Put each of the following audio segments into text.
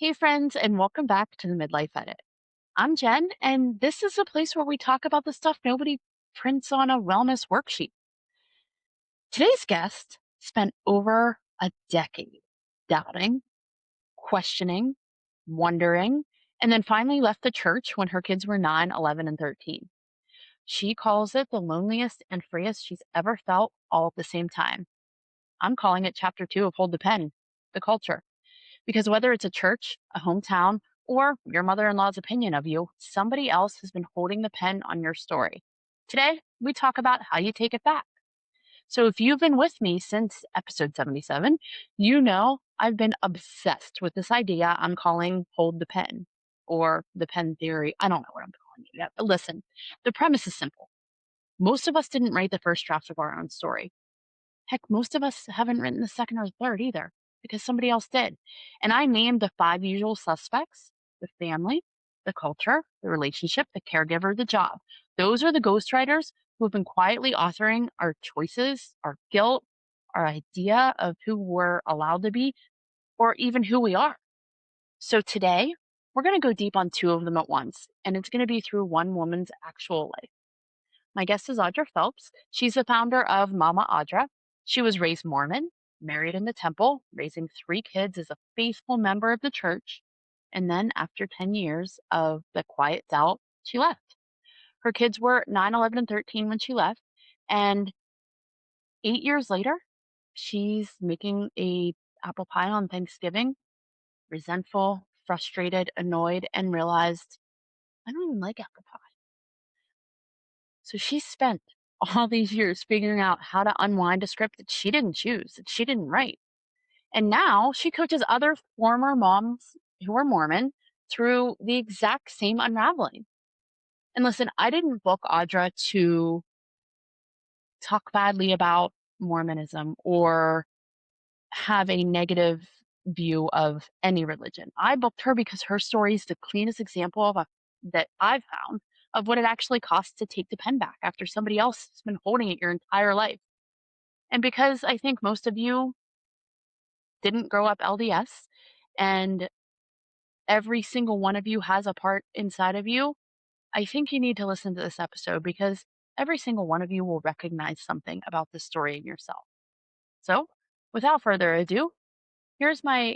Hey, friends, and welcome back to the Midlife Edit. I'm Jen, and this is a place where we talk about the stuff nobody prints on a wellness worksheet. Today's guest spent over a decade doubting, questioning, wondering, and then finally left the church when her kids were 9, 11, and 13. She calls it the loneliest and freest she's ever felt all at the same time. I'm calling it chapter 2 of Hold the Pen, the culture. Because whether it's a church, a hometown, or your mother in law's opinion of you, somebody else has been holding the pen on your story. Today, we talk about how you take it back. So, if you've been with me since episode 77, you know I've been obsessed with this idea I'm calling hold the pen or the pen theory. I don't know what I'm calling it yet. But listen, the premise is simple. Most of us didn't write the first draft of our own story. Heck, most of us haven't written the second or third either because somebody else did. And I named the five usual suspects: the family, the culture, the relationship, the caregiver, the job. Those are the ghostwriters who have been quietly authoring our choices, our guilt, our idea of who we're allowed to be, or even who we are. So today, we're going to go deep on two of them at once, and it's going to be through one woman's actual life. My guest is Audra Phelps. She's the founder of Mama Audra. She was raised Mormon, married in the temple, raising three kids as a faithful member of the church. And then, after 10 years of the quiet doubt, she left. Her kids were 9, 11, and 13 when she left. And 8 years later, she's making a apple pie on Thanksgiving, resentful, frustrated, annoyed, and realized, I don't even like apple pie. So she spent all these years figuring out how to unwind a script that she didn't choose, that she didn't write. And now she coaches other former moms who are Mormon through the exact same unraveling. And listen, I didn't book Audra to talk badly about Mormonism or have a negative view of any religion. I booked her because her story is the cleanest example that I've found of what it actually costs to take the pen back after somebody else has been holding it your entire life. And because I think most of you didn't grow up LDS and every single one of you has a part inside of you, I think you need to listen to this episode because every single one of you will recognize something about this story in yourself. So, without further ado, here's my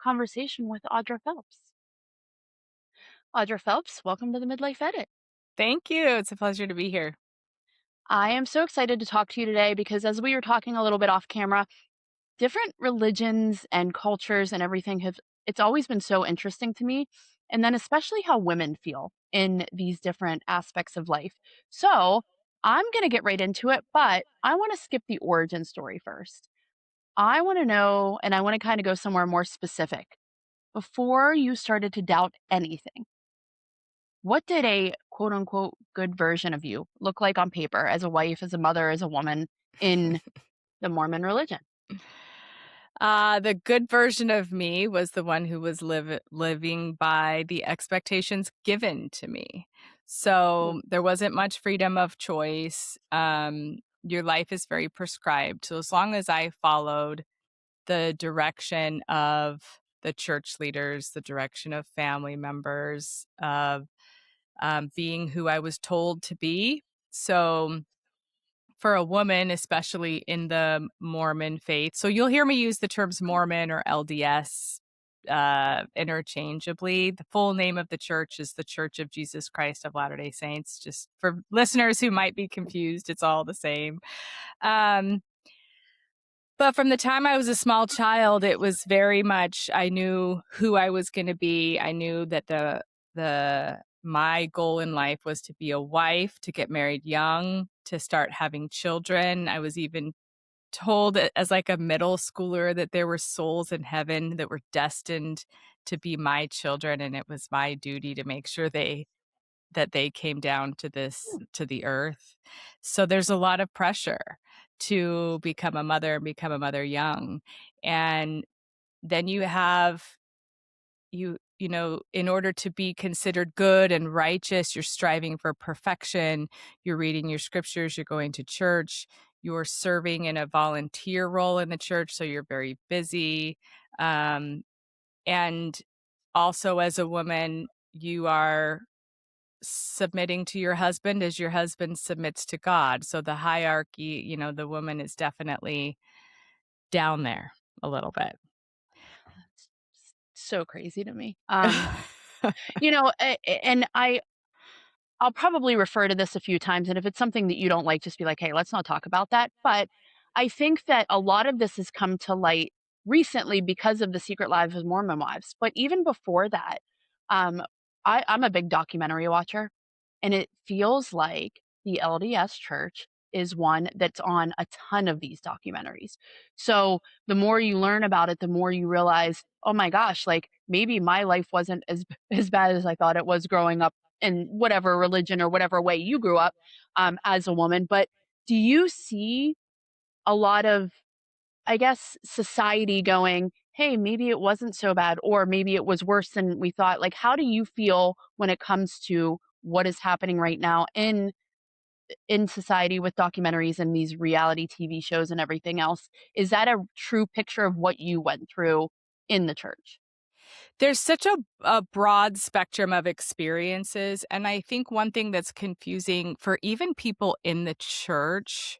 conversation with Audra Phelps. Audra Phelps, welcome to the Midlife Edit. Thank you. It's a pleasure to be here. I am so excited to talk to you today because as we were talking a little bit off camera, different religions and cultures and everything have it's always been so interesting to me, and then especially how women feel in these different aspects of life. So, I'm going to get right into it, but I want to skip the origin story first. I want to know, and I want to kind of go somewhere more specific. Before you started to doubt anything, what did a quote unquote good version of you look like on paper as a wife, as a mother, as a woman in the Mormon religion? The good version of me was the one who was living by the expectations given to me. Ooh. So there wasn't much freedom of choice. Your life is very prescribed. So as long as I followed the direction of the church leaders, the direction of family members, of being who I was told to be. So for a woman, especially in the Mormon faith. So you'll hear me use the terms Mormon or LDS interchangeably. The full name of the church is the Church of Jesus Christ of Latter-day Saints. Just for listeners who might be confused, it's all the same. But from the time I was a small child, it was very much I knew who I was going to be. I knew that my goal in life was to be a wife, to get married young, to start having children. I was even told as like a middle schooler that there were souls in heaven that were destined to be my children, and it was my duty to make sure that they came down to the earth. So there's a lot of pressure to become a mother and become a mother young. And then you know, in order to be considered good and righteous, you're striving for perfection. You're reading your scriptures, you're going to church, you're serving in a volunteer role in the church, so you're very busy. And also as a woman, you are submitting to your husband as your husband submits to God. So the hierarchy, the woman is definitely down there a little bit. It's so crazy to me. And I'll probably refer to this a few times, and if it's something that you don't like, just be like, "Hey, let's not talk about that." But I think that a lot of this has come to light recently because of the Secret Lives of Mormon Wives. But even before that, um, I'm a big documentary watcher, and it feels like the LDS Church is one that's on a ton of these documentaries. So the more you learn about it, the more you realize, oh my gosh, like maybe my life wasn't as as bad as I thought it was growing up in whatever religion or whatever way you grew up as a woman. But do you see a lot of, I guess, society going, hey, maybe it wasn't so bad, or maybe it was worse than we thought? Like, how do you feel when it comes to what is happening right now in society with documentaries and these reality TV shows and everything else? Is that a true picture of what you went through in the church? There's such a broad spectrum of experiences, and I think one thing that's confusing for even people in the church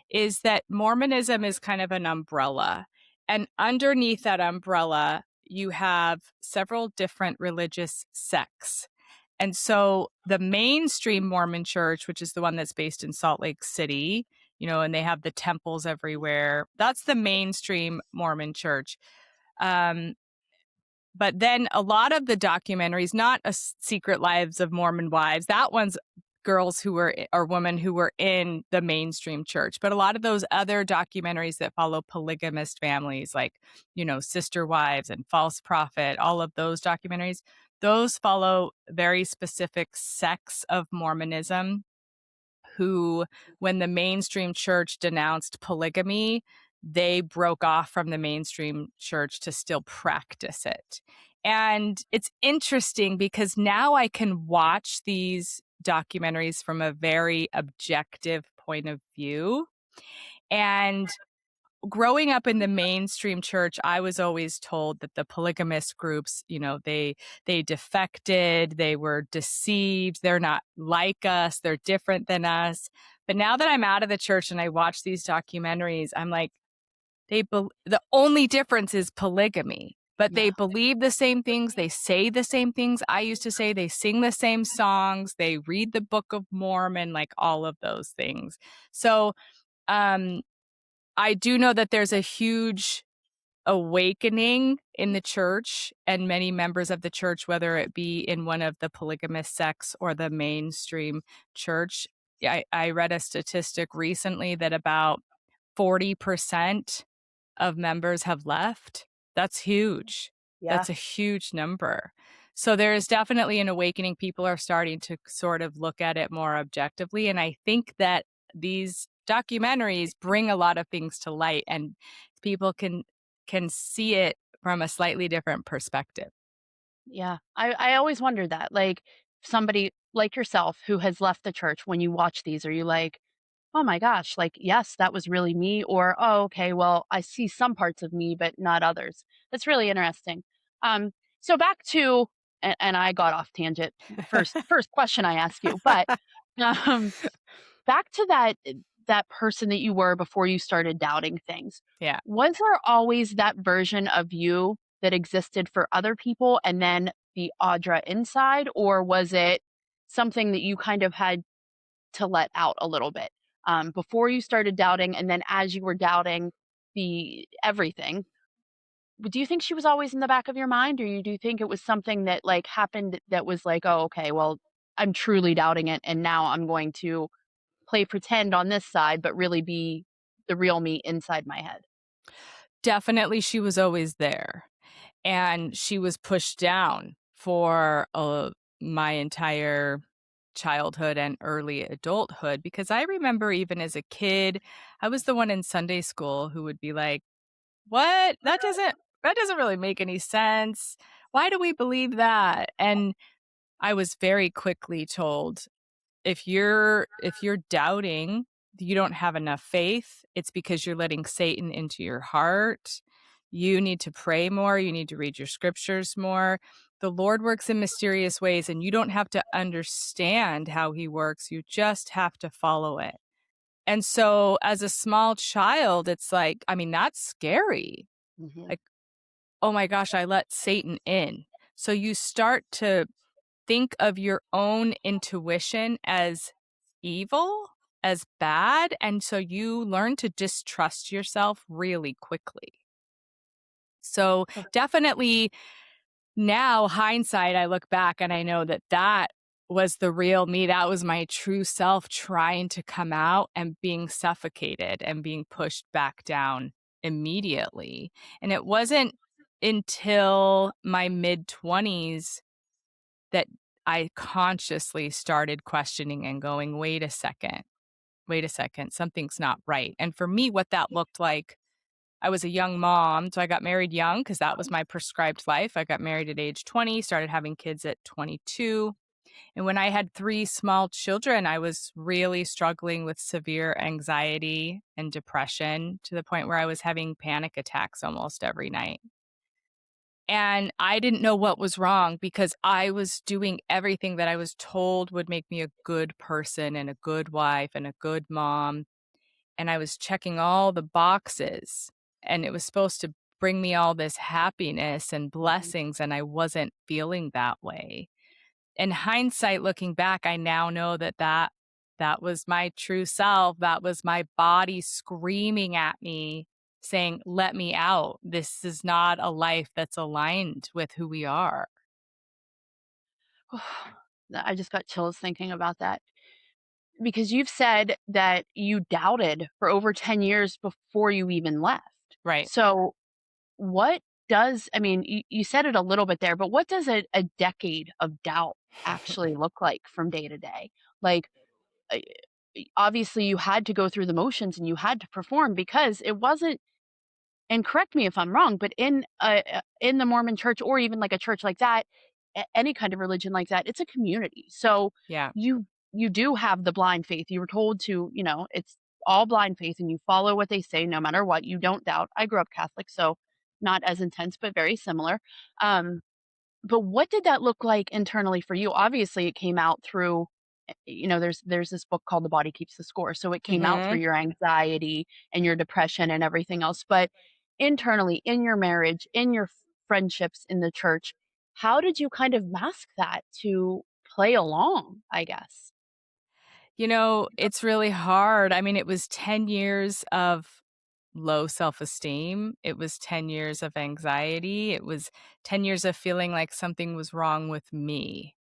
is that Mormonism is kind of an umbrella, and underneath that umbrella, you have several different religious sects. And so the mainstream Mormon church, which is the one that's based in Salt Lake City, and they have the temples everywhere, that's the mainstream Mormon church. Um, but then a lot of the documentaries, not Secret Lives of Mormon Wives, that one's girls who were or women who were in the mainstream church. But a lot of those other documentaries that follow polygamist families, like, Sister Wives and False Prophet, all of those documentaries, those follow very specific sects of Mormonism who, when the mainstream church denounced polygamy, they broke off from the mainstream church to still practice it. And it's interesting because now I can watch these documentaries from a very objective point of view. And growing up in the mainstream church, I was always told that the polygamist groups, they defected, they were deceived, they're not like us, they're different than us. But now that I'm out of the church and I watch these documentaries, I'm like, the only difference is polygamy. But they Yeah. believe the same things. They say the same things I used to say. They sing the same songs. They read the Book of Mormon, like all of those things. So, um, I do know that there's a huge awakening in the church and many members of the church, whether it be in one of the polygamous sects or the mainstream church. I read a statistic recently that about 40% of members have left. That's huge. Yeah. That's a huge number. So there is definitely an awakening. People are starting to sort of look at it more objectively. And I think that these documentaries bring a lot of things to light and people can see it from a slightly different perspective. Yeah. I always wondered that. Like somebody like yourself who has left the church, when you watch these, are you like, oh my gosh, like, yes, that was really me? Or, oh, okay, well, I see some parts of me, but not others. That's really interesting. So back to, and I got off tangent. First question I ask you, but um, back to that person that you were before you started doubting things. Yeah. Was there always that version of you that existed for other people and then the Audra inside, or was it something that you kind of had to let out a little bit before you started doubting, and then as you were doubting the everything? Do you think she was always in the back of your mind, or do you think it was something that like happened that was like, oh, okay, well, I'm truly doubting it, and now I'm going to play pretend on this side, but really be the real me inside my head? Definitely she was always there. And she was pushed down for my entire childhood and early adulthood because I remember even as a kid, I was the one in Sunday school who would be like, "What? That doesn't really make any sense. Why do we believe that?" And I was very quickly told, if you're doubting, you don't have enough faith. It's because you're letting Satan into your heart. You need to pray more. You need to read your scriptures more. The Lord works in mysterious ways, and you don't have to understand how he works. You just have to follow it. And so as a small child, it's like, I mean, that's scary. Mhm. Like, oh my gosh, I let Satan in. So you start to think of your own intuition as evil, as bad. And so you learn to distrust yourself really quickly. So definitely now, hindsight, I look back and I know that that was the real me. That was my true self trying to come out and being suffocated and being pushed back down immediately. And it wasn't until my mid 20s that I consciously started questioning and going, wait a second, something's not right. And for me, what that looked like, I was a young mom, so I got married young because that was my prescribed life. I got married at age 20, started having kids at 22. And when I had 3 small children, I was really struggling with severe anxiety and depression to the point where I was having panic attacks almost every night. And I didn't know what was wrong because I was doing everything that I was told would make me a good person and a good wife and a good mom. And I was checking all the boxes, and it was supposed to bring me all this happiness and blessings, and I wasn't feeling that way. In hindsight, looking back, I now know that that was my true self. That was my body screaming at me, saying, "Let me out. This is not a life that's aligned with who we are." I just got chills thinking about that because you've said that you doubted for over 10 years before you even left. Right. So, what does, I mean, you said it a little bit there, but what does a decade of doubt actually look like from day to day? Like, uh, obviously, you had to go through the motions and you had to perform because it wasn't, and correct me if I'm wrong, but in the Mormon church or even like a church like that, any kind of religion like that, it's a community. So Yeah. you do have the blind faith. You were told to, it's all blind faith and you follow what they say no matter what. You don't doubt. I grew up Catholic, so not as intense, but very similar. Um, but what did that look like internally for you? Obviously, it came out through, there's this book called The Body Keeps the Score. So it came out through Mhm. your anxiety and your depression and everything else. But internally, in your marriage, in your friendships in the church, how did you kind of mask that to play along, I guess? It's really hard. I mean, it was 10 years of low self-esteem. It was 10 years of anxiety. It was 10 years of feeling like something was wrong with me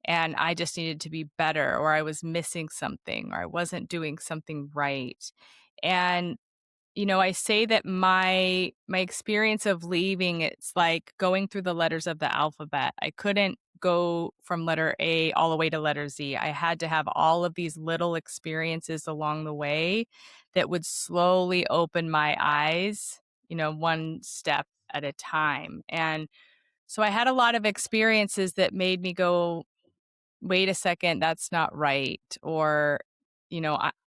and I just needed to be better, or I was missing something, or I wasn't doing something right. And I say that my experience of leaving, it's like going through the letters of the alphabet. I couldn't go from letter A all the way to letter Z. I had to have all of these little experiences along the way that would slowly open my eyes, one step at a time. And so I had a lot of experiences that made me go, wait a second, that's not right. Or,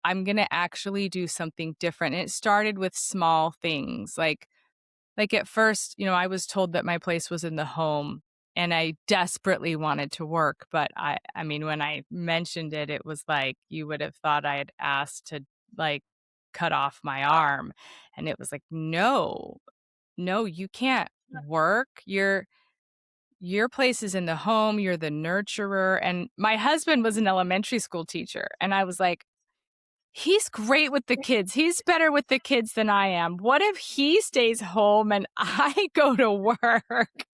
I'm going to actually do something different. And it started with small things. Like at first, I was told that my place was in the home and I desperately wanted to work. But I mean, when I mentioned it, it was like, you would have thought I had asked to like cut off my arm. And it was like, no, no, you can't work. Your place is in the home, you're the nurturer. And my husband was an elementary school teacher. And I was like, he's great with the kids. He's better with the kids than I am. What if he stays home and I go to work?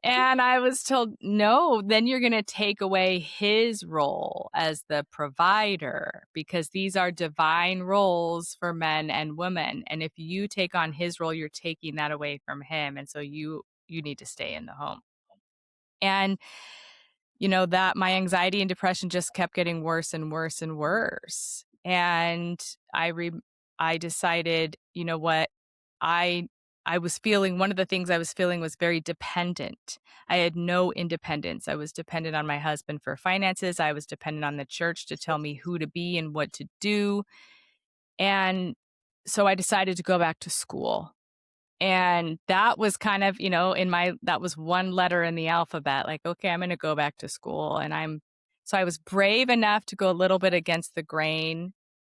And I was told, no, then you're going to take away his role as the provider because these are divine roles for men and women. And if you take on his role, you're taking that away from him. And so you need to stay in the home. And that my anxiety and depression just kept getting worse and worse and worse. And I decided, you know what? I I was feeling one of the things I was feeling was very dependent. I had no independence. I was dependent on my husband for finances. I was dependent on the church to tell me who to be and what to do. And so I decided to go back to school. And that was kind of, that was one letter in the alphabet, like, okay, I'm going to go back to school. So I was brave enough to go a little bit against the grain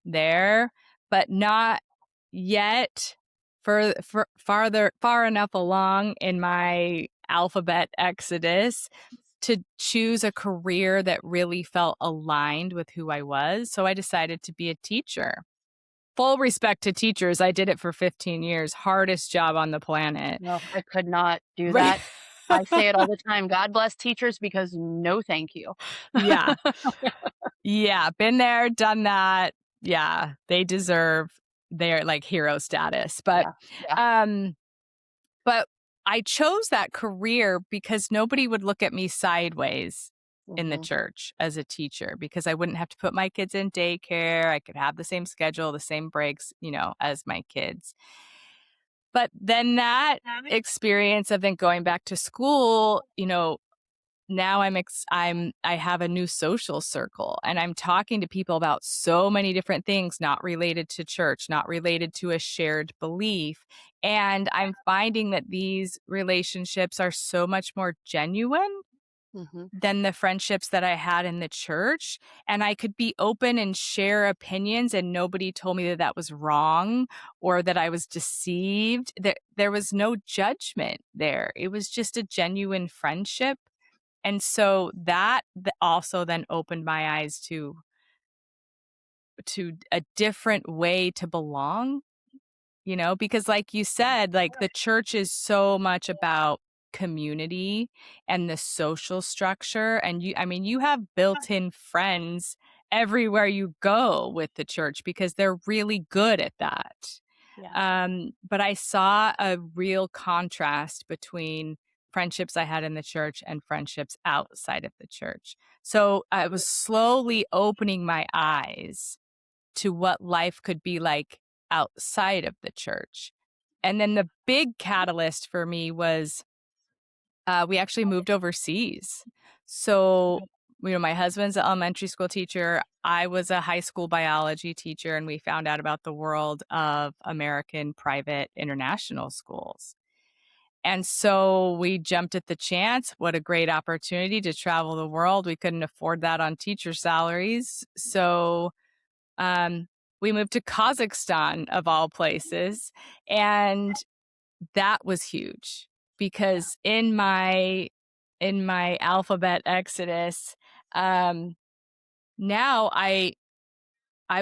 there, but not yet far enough along in my alphabet exodus to choose a career that really felt aligned with who I was. So I decided to be a teacher. Full respect to teachers. I did it for 15 years. Hardest job on the planet. No, I could not do Right. that. I say it all the time. God bless teachers because no thank you. Yeah. Yeah. Been there, done that. Yeah. They deserve their like hero status. Yeah, yeah. Um, but I chose that career because nobody would look at me sideways in the Mhm, church as a teacher because I wouldn't have to put my kids in daycare. I could have the same schedule, the same breaks, as my kids. But then that experience of then going back to school, now I have a new social circle and I'm talking to people about so many different things not related to church, not related to a shared belief. And I'm finding that these relationships are so much more genuine mhm. than the friendships that I had in the church. And I could be open and share opinions, and nobody told me that that was wrong or that I was deceived. There was no judgment there. It was just a genuine friendship. And so that also then opened my eyes to a different way to belong, because like you said, like the church is so much about community and the social structure. And you have built-in friends everywhere you go with the church because they're really good at that. Yeah. But I saw a real contrast between friendships I had in the church and friendships outside of the church. So I was slowly opening my eyes to what life could be like outside of the church. And then the big catalyst for me was we actually moved overseas. So, my husband's an elementary school teacher. I was a high school biology teacher, and we found out about the world of American private international schools. And so we jumped at the chance. What a great opportunity to travel the world. We couldn't afford that on teacher salaries. So um, we moved to Kazakhstan, of all places. And that was huge Yeah. because in my alphabet exodus, um, now I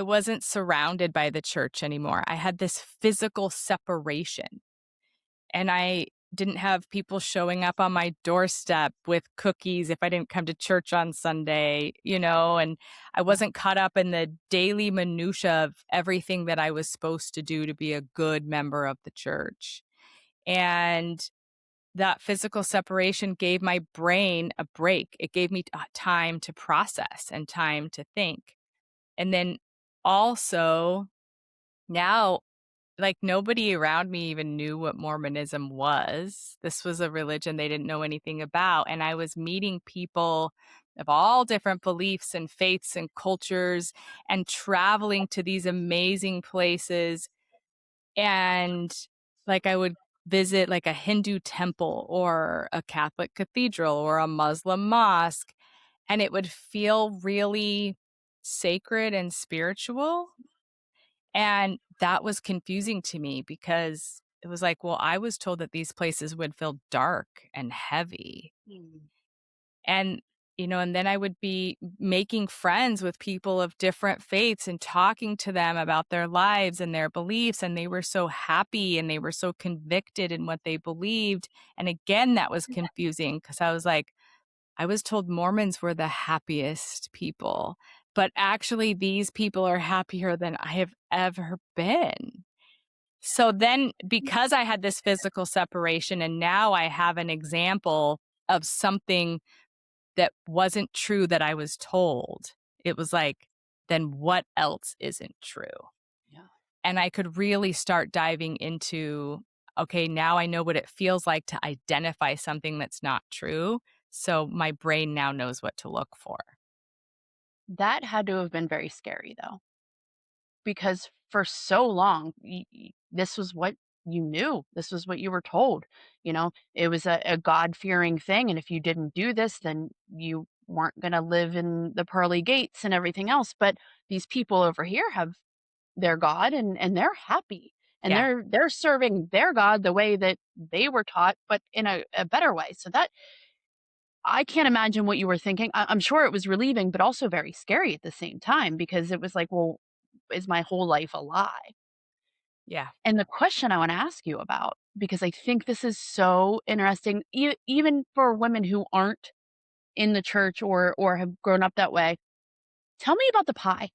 wasn't surrounded by the church anymore. I had this physical separation, and I didn't have people showing up on my doorstep with cookies if I didn't come to church on Sunday, and I Yeah. wasn't caught up in the daily minutia of everything that I was supposed to do to be a good member of the church. And that physical separation gave my brain a break. It gave me time to process and time to think. And then also now, like, nobody around me even knew what Mormonism was. This was a religion they didn't know anything about. And I was meeting people of all different beliefs and faiths and cultures and traveling to these amazing places. And like I would visit like a Hindu temple or a Catholic cathedral or a Muslim mosque, and it would feel really sacred and spiritual. And that was confusing to me because it was like, well, I was told that these places would feel dark and heavy. Mm. And, and then I would be making friends with people of different faiths and talking to them about their lives and their beliefs. And they were so happy and they were so convicted in what they believed. And again, that was confusing because I was like, I was told Mormons were the happiest people, but actually, these people are happier than I have ever been. So then, because I had this physical separation, and now I have an example of something that wasn't true that I was told, it was like, then what else isn't true? Yeah. And I could really start diving into, okay, now I know what it feels like to identify something that's not true. So my brain now knows what to look for. That had to have been very scary though, because for so long, this was what you knew this was what you were told. It was a God-fearing thing. And if you didn't do this, then you weren't going to live in the pearly gates and everything else. But these people over here have their God, and they're happy. And Yeah. they're serving their God the way that they were taught, but in a better way. So that I can't imagine what you were thinking. I'm sure it was relieving, but also very scary at the same time because it was like, well, is my whole life a lie? Yeah. And the question I want to ask you about, because I think this is so interesting, even for women who aren't in the church or have grown up that way, tell me about the pie.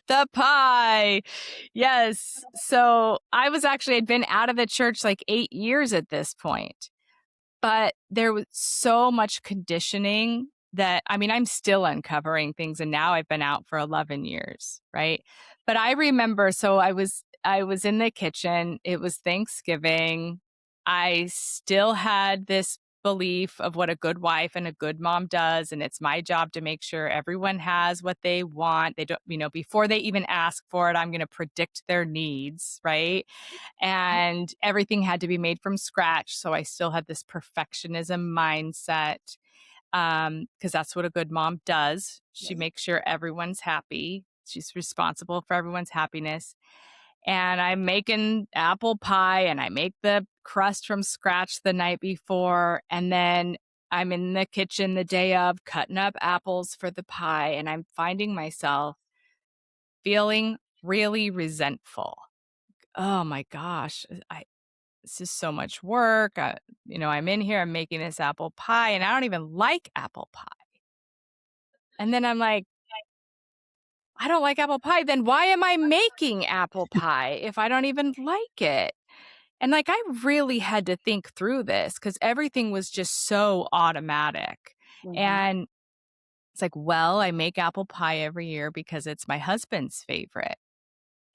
The pie. Yes. So I'd been out of the church like 8 years at this point. But there was so much conditioning that, I mean, I'm still uncovering things, and now I've been out for 11 years, right? But I remember, so I was in the kitchen. It was Thanksgiving. I still had this belief of what a good wife and a good mom does, and it's my job to make sure everyone has what they want. They don't, before they even ask for it, I'm going to predict their needs, right? And everything had to be made from scratch. So I still had this perfectionism mindset, because that's what a good mom does. She makes sure everyone's happy. She's responsible for everyone's happiness. And I'm making apple pie, and I make the crust from scratch the night before. And then I'm in the kitchen the day of cutting up apples for the pie. And I'm finding myself feeling really resentful. Oh my gosh, this is so much work. I'm in here, I'm making this apple pie, and I don't even like apple pie. And then I'm like, I don't like apple pie. Then why am I making apple pie if I don't even like it? And like, I really had to think through this because everything was just so automatic. Mhm. And it's like, well, I make apple pie every year because it's my husband's favorite.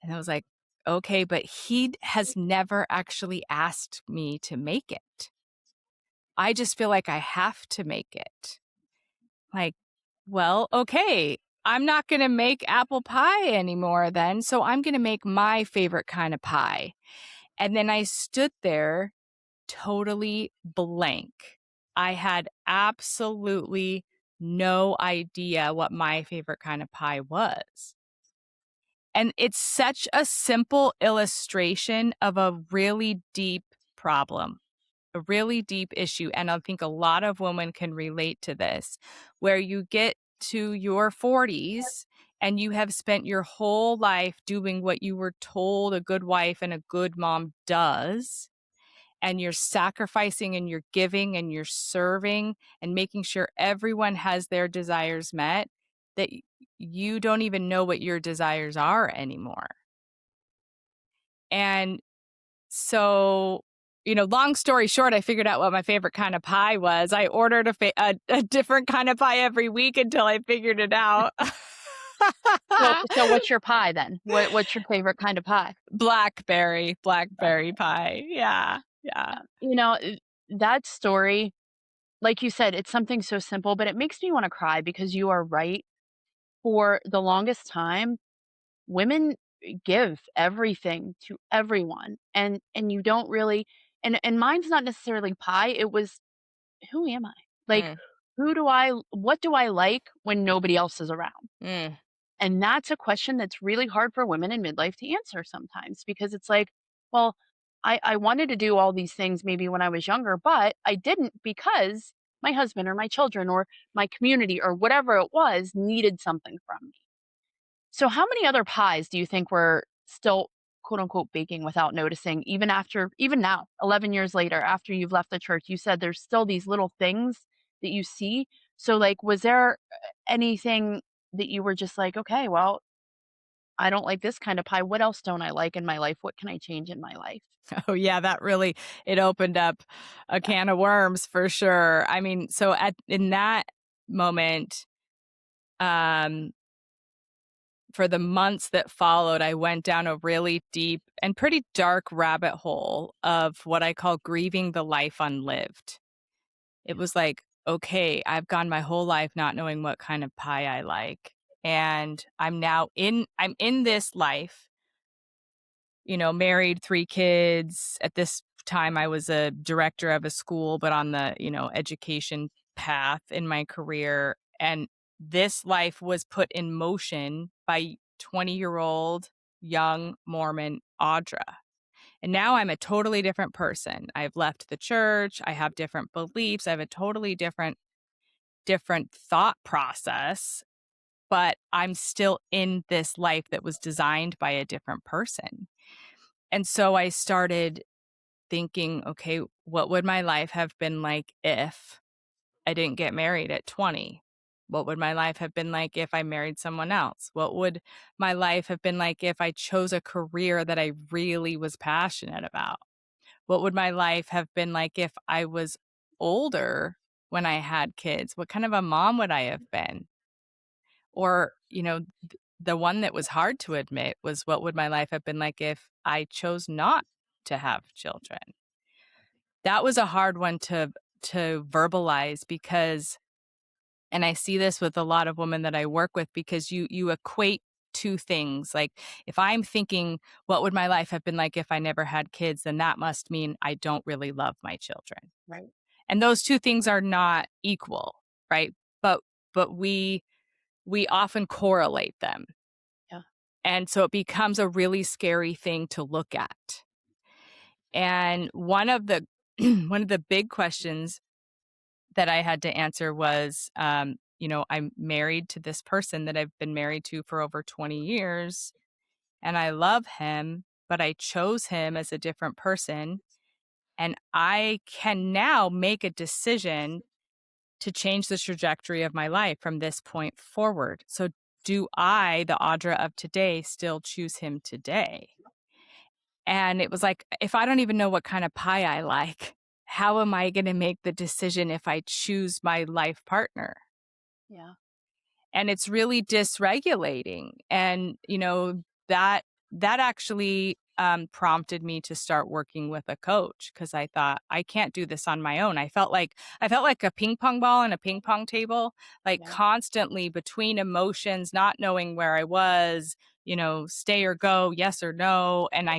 And I was like, okay, but he has never actually asked me to make it. I just feel like I have to make it. Like, well, okay, I'm not going to make apple pie anymore then. So I'm going to make my favorite kind of pie. And then I stood there totally blank. I had absolutely no idea what my favorite kind of pie was. And it's such a simple illustration of a really deep problem, a really deep issue. And I think a lot of women can relate to this, where you get to your 40s and you have spent your whole life doing what you were told a good wife and a good mom does. And you're sacrificing and you're giving and you're serving and making sure everyone has their desires met, that you don't even know what your desires are anymore. And so, long story short, I figured out what my favorite kind of pie was. I ordered a different kind of pie every week until I figured it out. So what's your pie then? What's your favorite kind of pie? Blackberry Black. pie. Yeah. Yeah. Yeah. That story, like you said, it's something so simple, but it makes me wanna cry because you are right. For the longest time, women give everything to everyone, and you don't really, and mine's not necessarily pie, it was, "Who am I?" Like, Mm, what do I like when nobody else is around? mm. And that's a question that's really hard for women in midlife to answer sometimes because it's like, well, I wanted to do all these things maybe when I was younger, but I didn't because my husband or my children or my community or whatever it was needed something from me. So, how many other pies do you think we're still quote unquote baking without noticing, even now, 11 years later, after you've left the church? You said there's still these little things that you see. So, like, was there anything that you were just like, okay, well, I don't like this kind of pie. What else don't I like in my life? What can I change in my life? Oh yeah, that really, it opened up a Yeah. can of worms for sure. I mean, so in that moment, um, for the months that followed, I went down a really deep and pretty dark rabbit hole of what I call grieving the life unlived. It was like, okay, I've gone my whole life not knowing what kind of pie I like. And I'm in this life married, 3 kids. At this time, I was a director of a school, but on the, education path in my career. And this life was put in motion by 20-year-old young Mormon Audra. And now I'm a totally different person. I've left the church. I have different beliefs. I have a totally different thought process, but I'm still in this life that was designed by a different person. And so I started thinking, okay, what would my life have been like if I didn't get married at 20? What would my life have been like if I married someone else? What would my life have been like if I chose a career that I really was passionate about? What would my life have been like if I was older when I had kids? What kind of a mom would I have been? Or, the one that was hard to admit was, what would my life have been like if I chose not to have children? That was a hard one to verbalize, because, and I see this with a lot of women that I work with, because you equate two things. Like, if I'm thinking, what would my life have been like if I never had kids, then that must mean I don't really love my children. Right. And those two things are not equal, right? But we often correlate them. Yeah. And so it becomes a really scary thing to look at. And one of the one of the big questions that I had to answer was, I'm married to this person that I've been married to for over 20 years, and I love him, but I chose him as a different person. And I can now make a decision to change the trajectory of my life from this point forward. So, do I, the Audra of today, still choose him today? And it was like, if I don't even know what kind of pie I like, how am I going to make the decision if I choose my life partner? Yeah. And it's really dysregulating. And, that actually prompted me to start working with a coach, because I thought, I can't do this on my own. I felt like a ping pong ball on a ping pong table, like Yeah. constantly between emotions, not knowing where I was, stay or go, yes or no. And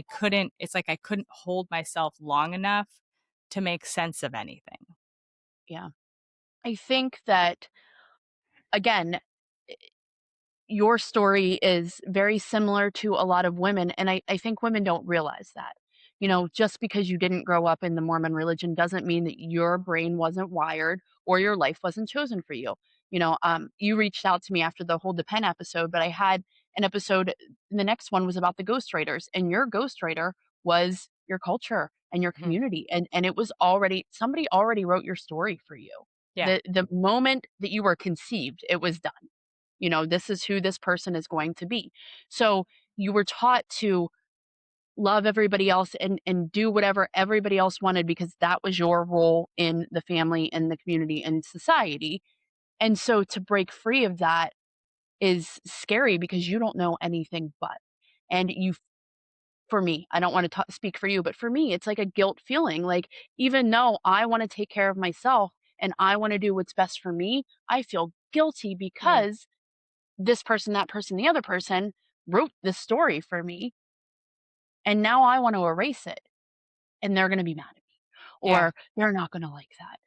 it's like I couldn't hold myself long enough to make sense of anything. Yeah. I think that, again, your story is very similar to a lot of women, and I think women don't realize that. Just because you didn't grow up in the Mormon religion doesn't mean that your brain wasn't wired or your life wasn't chosen for you. You reached out to me after the Hold the Pen episode, but I had an episode, the next one was about the ghostwriters, and your ghostwriter was your culture and your Mhm. community. And it was already, somebody already wrote your story for you. Yeah. The moment that you were conceived, it was done. This is who this person is going to be. So you were taught to love everybody else and do whatever everybody else wanted, because that was your role in the family and the community and society. And so to break free of that is scary, because you don't know anything but. And for me, I don't want to speak for you, but for me, it's like a guilt feeling. Like, even though I want to take care of myself and I want to do what's best for me, I feel guilty Mm. because this person, that person, the other person wrote this story for me, and now I want to erase it, and they're going to be mad at me, Yeah. or they're not going to like that.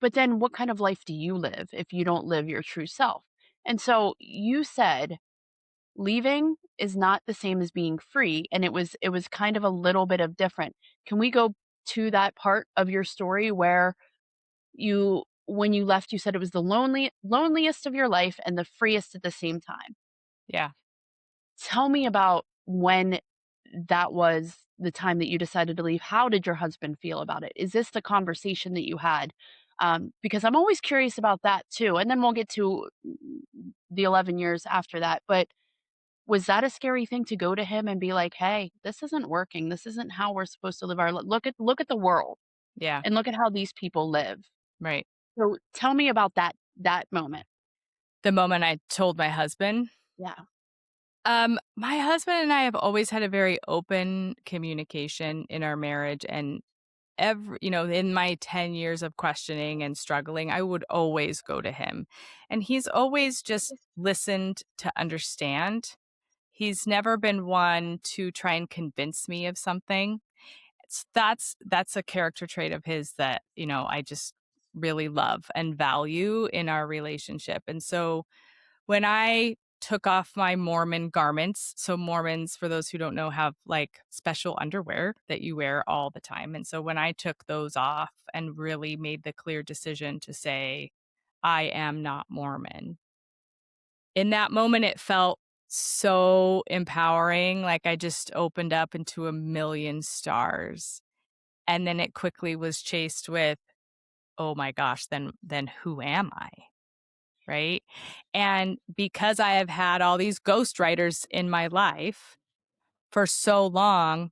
But then what kind of life do you live if you don't live your true self? And so you said leaving is not the same as being free, and it was kind of a little bit of different. Can we go to that part of your story where when you left, you said it was the loneliest of your life and the freest at the same time? Yeah. Tell me about when that was the time that you decided to leave. How did your husband feel about it? Is this the conversation that you had? Because I'm always curious about that too. And then we'll get to the 11 years after that. But was that a scary thing to go to him and be like, "Hey, this isn't working. This isn't how we're supposed to live our look at the world Yeah. and look at how these people live." Right. So tell me about that moment. The moment I told my husband, Yeah. my husband and I have always had a very open communication in our marriage. And in my 10 years of questioning and struggling, I would always go to him. And he's always just listened to understand. He's never been one to try and convince me of something. That's a character trait of his that, I just really love and value in our relationship. And so when I took off my Mormon garments, so Mormons, for those who don't know, have like special underwear that you wear all the time. And so when I took those off and really made the clear decision to say, I am not Mormon, in that moment, it felt so empowering. Like I just opened up into a million stars. And then it quickly was chased with, oh my gosh, then who am I? Right. And because I have had all these ghostwriters in my life for so long,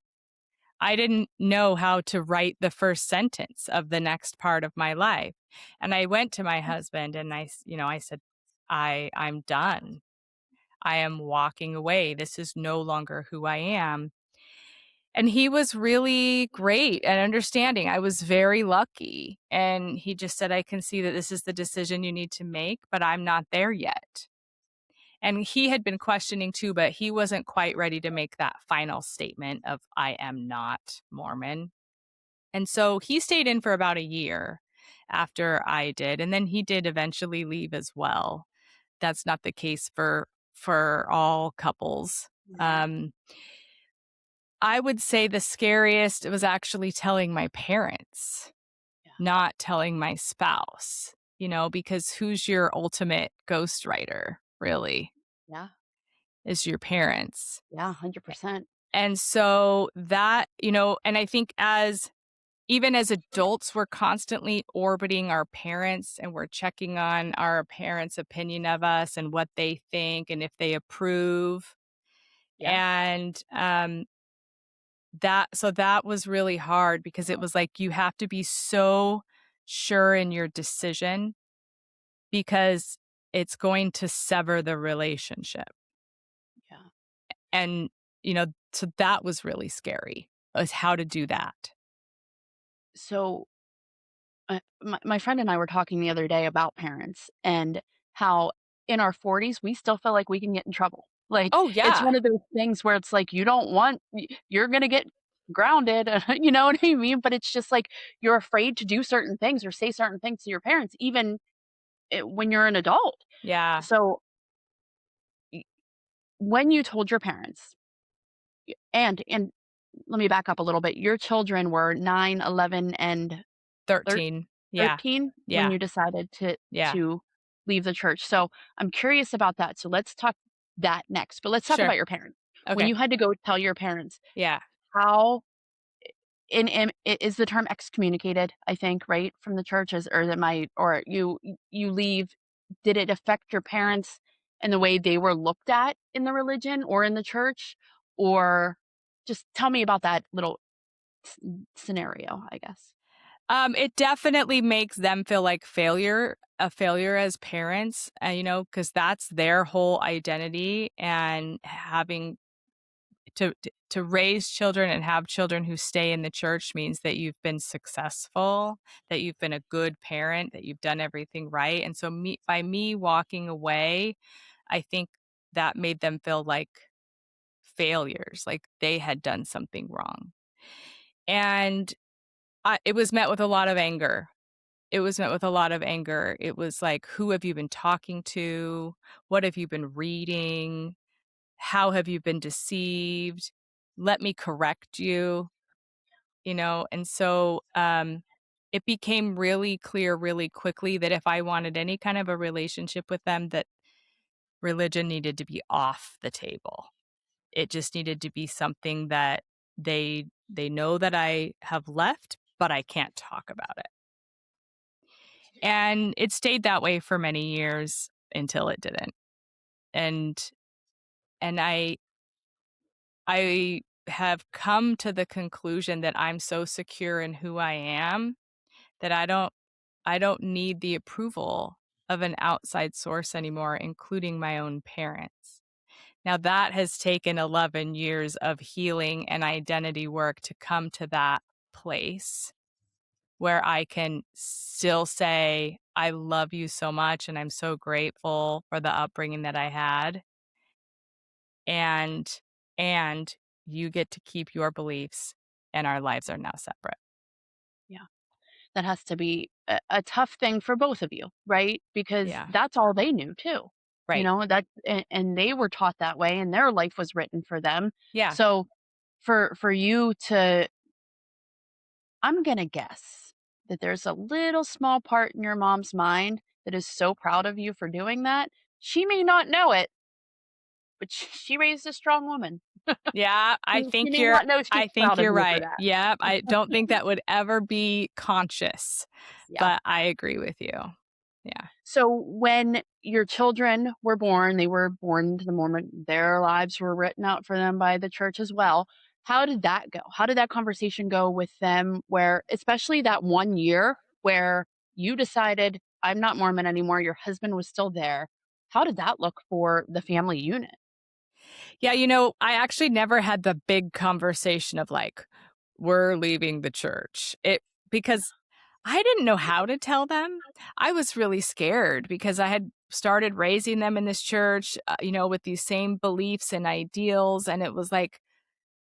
I didn't know how to write the first sentence of the next part of my life. And I went to my husband and I said, I'm done. I am walking away. This is no longer who I am. And he was really great and understanding. I was very lucky. And he just said, I can see that this is the decision you need to make, but I'm not there yet. And he had been questioning too, but he wasn't quite ready to make that final statement of, I am not Mormon. And so he stayed in for about a year after I did. And then he did eventually leave as well. That's not the case for all couples. Right. I would say the scariest was actually telling my parents, Yeah. not telling my spouse, because who's your ultimate ghostwriter, really, Yeah. is your parents. Yeah. 100%. And so that, and I think even as adults, we're constantly orbiting our parents and we're checking on our parents' opinion of us and what they think and if they approve. Yeah. And that was really hard because it was like you have to be so sure in your decision because it's going to sever the relationship. Yeah. And, so that was really scary, is how to do that. So my friend and I were talking the other day about parents and how in our 40s we still feel like we can get in trouble. Like Oh, it's yeah. one of those things where it's like you don't want you're going to get grounded, you know what I mean? But it's just like you're afraid to do certain things or say certain things to your parents even when you're an adult. Yeah. So y- when you told your parents and let me back up a little bit. Your children were 9, 11, and 13. Yeah. 13 when Yeah. you decided Yeah. to leave the church. So, I'm curious about that. So, let's talk that next, but let's talk Sure. about your parents. When Okay. you had to go tell your parents, Yeah. how is the term excommunicated, I think, right, from the church is or am I or you leave, did it affect your parents and the way they were looked at in the religion or in the church? Or just tell me about that little s scenario, I guess. It definitely makes them feel like a failure as parents, because that's their whole identity, and having to raise children and have children who stay in the church means that you've been successful, that you've been a good parent, that you've done everything right. And so by me walking away, I think that made them feel like failures, like they had done something wrong. And it was met with a lot of anger. It was met with a lot of anger. It was like, who have you been talking to? What have you been reading? How have you been deceived? Let me correct you, And so it became really clear really quickly that if I wanted any kind of a relationship with them, that religion needed to be off the table. It just needed to be something that they know that I have left, but I can't talk about it. And it stayed that way for many years until it didn't. And and I have come to the conclusion that I'm so secure in who I am that I don't need the approval of an outside source anymore, including my own parents. Now that has taken 11 years of healing and identity work to come to that place where I can still say, I love you so much and I'm so grateful for the upbringing that I had. and and you get to keep your beliefs, and our lives are now separate. Yeah. That has to be a tough thing for both of you, right? Because Yeah. that's all they knew too. Right. And they were taught that way and their life was written for them. Yeah. So for you to, I'm going to guess that there's a little small part in your mom's mind that is so proud of you for doing that. She may not know it, but she raised a strong woman. Yeah, She may not know she's I think proud of you're you for right. that. Yeah, I don't think that would ever be conscious, Yeah. but I agree with you. Yeah. So when your children were born, they were born into the Mormon, their lives were written out for them by the church as well. How did that go? How did that conversation go with them where especially that 1 year where you decided I'm not Mormon anymore, your husband was still there. How did that look for the family unit? Yeah, I actually never had the big conversation of like, we're leaving the church. Because I didn't know how to tell them. I was really scared because I had started raising them in this church, with these same beliefs and ideals. And it was like,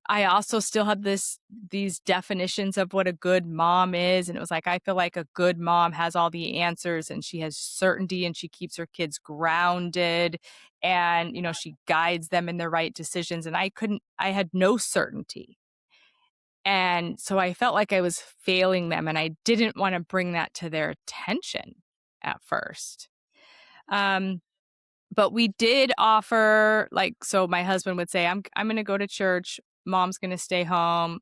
I also still had these definitions of what a good mom is. And it was like, I feel like a good mom has all the answers and she has certainty and she keeps her kids grounded and, she guides them in the right decisions. And I had no certainty. And so I felt like I was failing them and I didn't want to bring that to their attention at first. Um, but we did offer, like, so my husband would say, I'm going to go to church. Mom's going to stay home.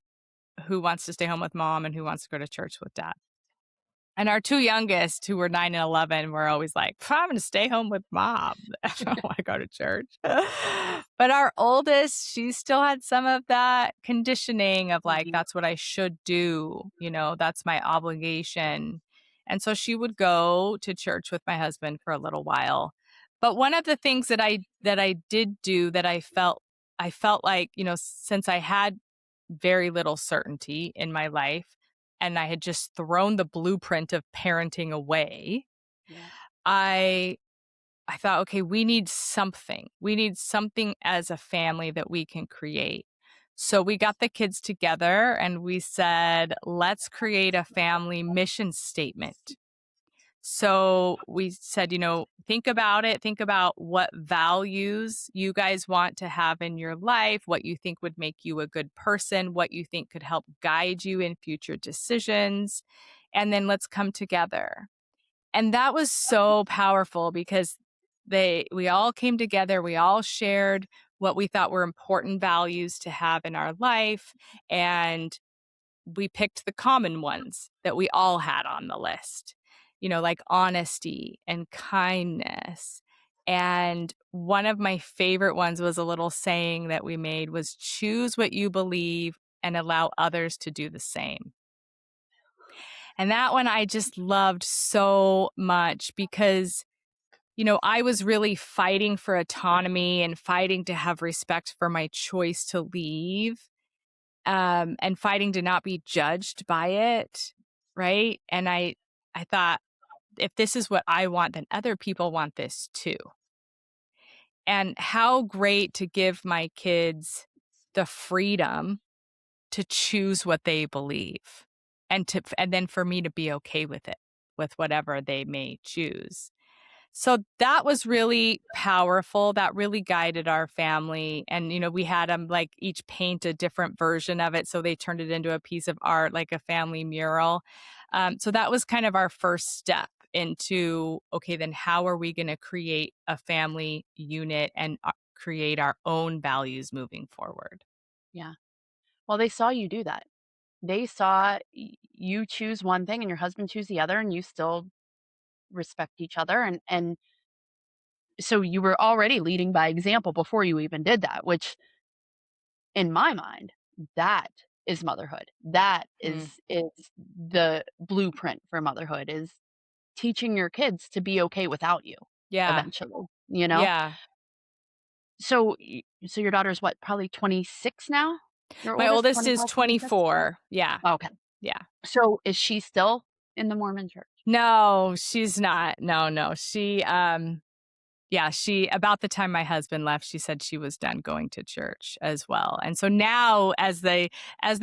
Who wants to stay home with mom and who wants to go to church with dad? And our two youngest, who were 9 and 11, were always like, I'm going to stay home with mom. I don't want to go to church. But our oldest, she still had some of that conditioning of like, Mhm. that's what I should do. That's my obligation. And so she would go to church with my husband for a little while. But one of the things that I did do that I felt like, since I had very little certainty in my life, and I had just thrown the blueprint of parenting away, Yeah. I I thought, okay, we need something. We need something as a family that we can create. So we got the kids together and we said, let's create a family mission statement. So we said, think about it. Think about what values you guys want to have in your life, what you think would make you a good person, what you think could help guide you in future decisions. And then let's come together. And that was so powerful because we all came together, we all shared what we thought were important values to have in our life. And we picked the common ones that we all had on the list, like honesty and kindness. And one of my favorite ones was a little saying that we made was choose what you believe and allow others to do the same. And that one I just loved so much because, I was really fighting for autonomy and fighting to have respect for my choice to leave, and fighting to not be judged by it, right? And I thought, if this is what I want, then other people want this too. And how great to give my kids the freedom to choose what they believe and then for me to be okay with it, with whatever they may choose. So that was really powerful. That really guided our family. And, we had them like each paint a different version of it. So they turned it into a piece of art, like a family mural. So that was kind of our first step into, okay, then how are we going to create a family unit and create our own values moving forward? Yeah. Well, they saw you do that. They saw you choose one thing and your husband choose the other and you still respect each other and so you were already leading by example before you even did that, which in my mind, that is motherhood. That Mm, is the blueprint for motherhood is teaching your kids to be okay without you yeah. eventually, you know? Yeah. So your daughter's what, probably 26 now? Your My oldest, oldest is 25, 26? 24. Yeah. Okay. Yeah. So is she still in the Mormon church? No, she's not. No, no. She Yeah, she about the time my husband left, she said she was done going to church as well. And so now as they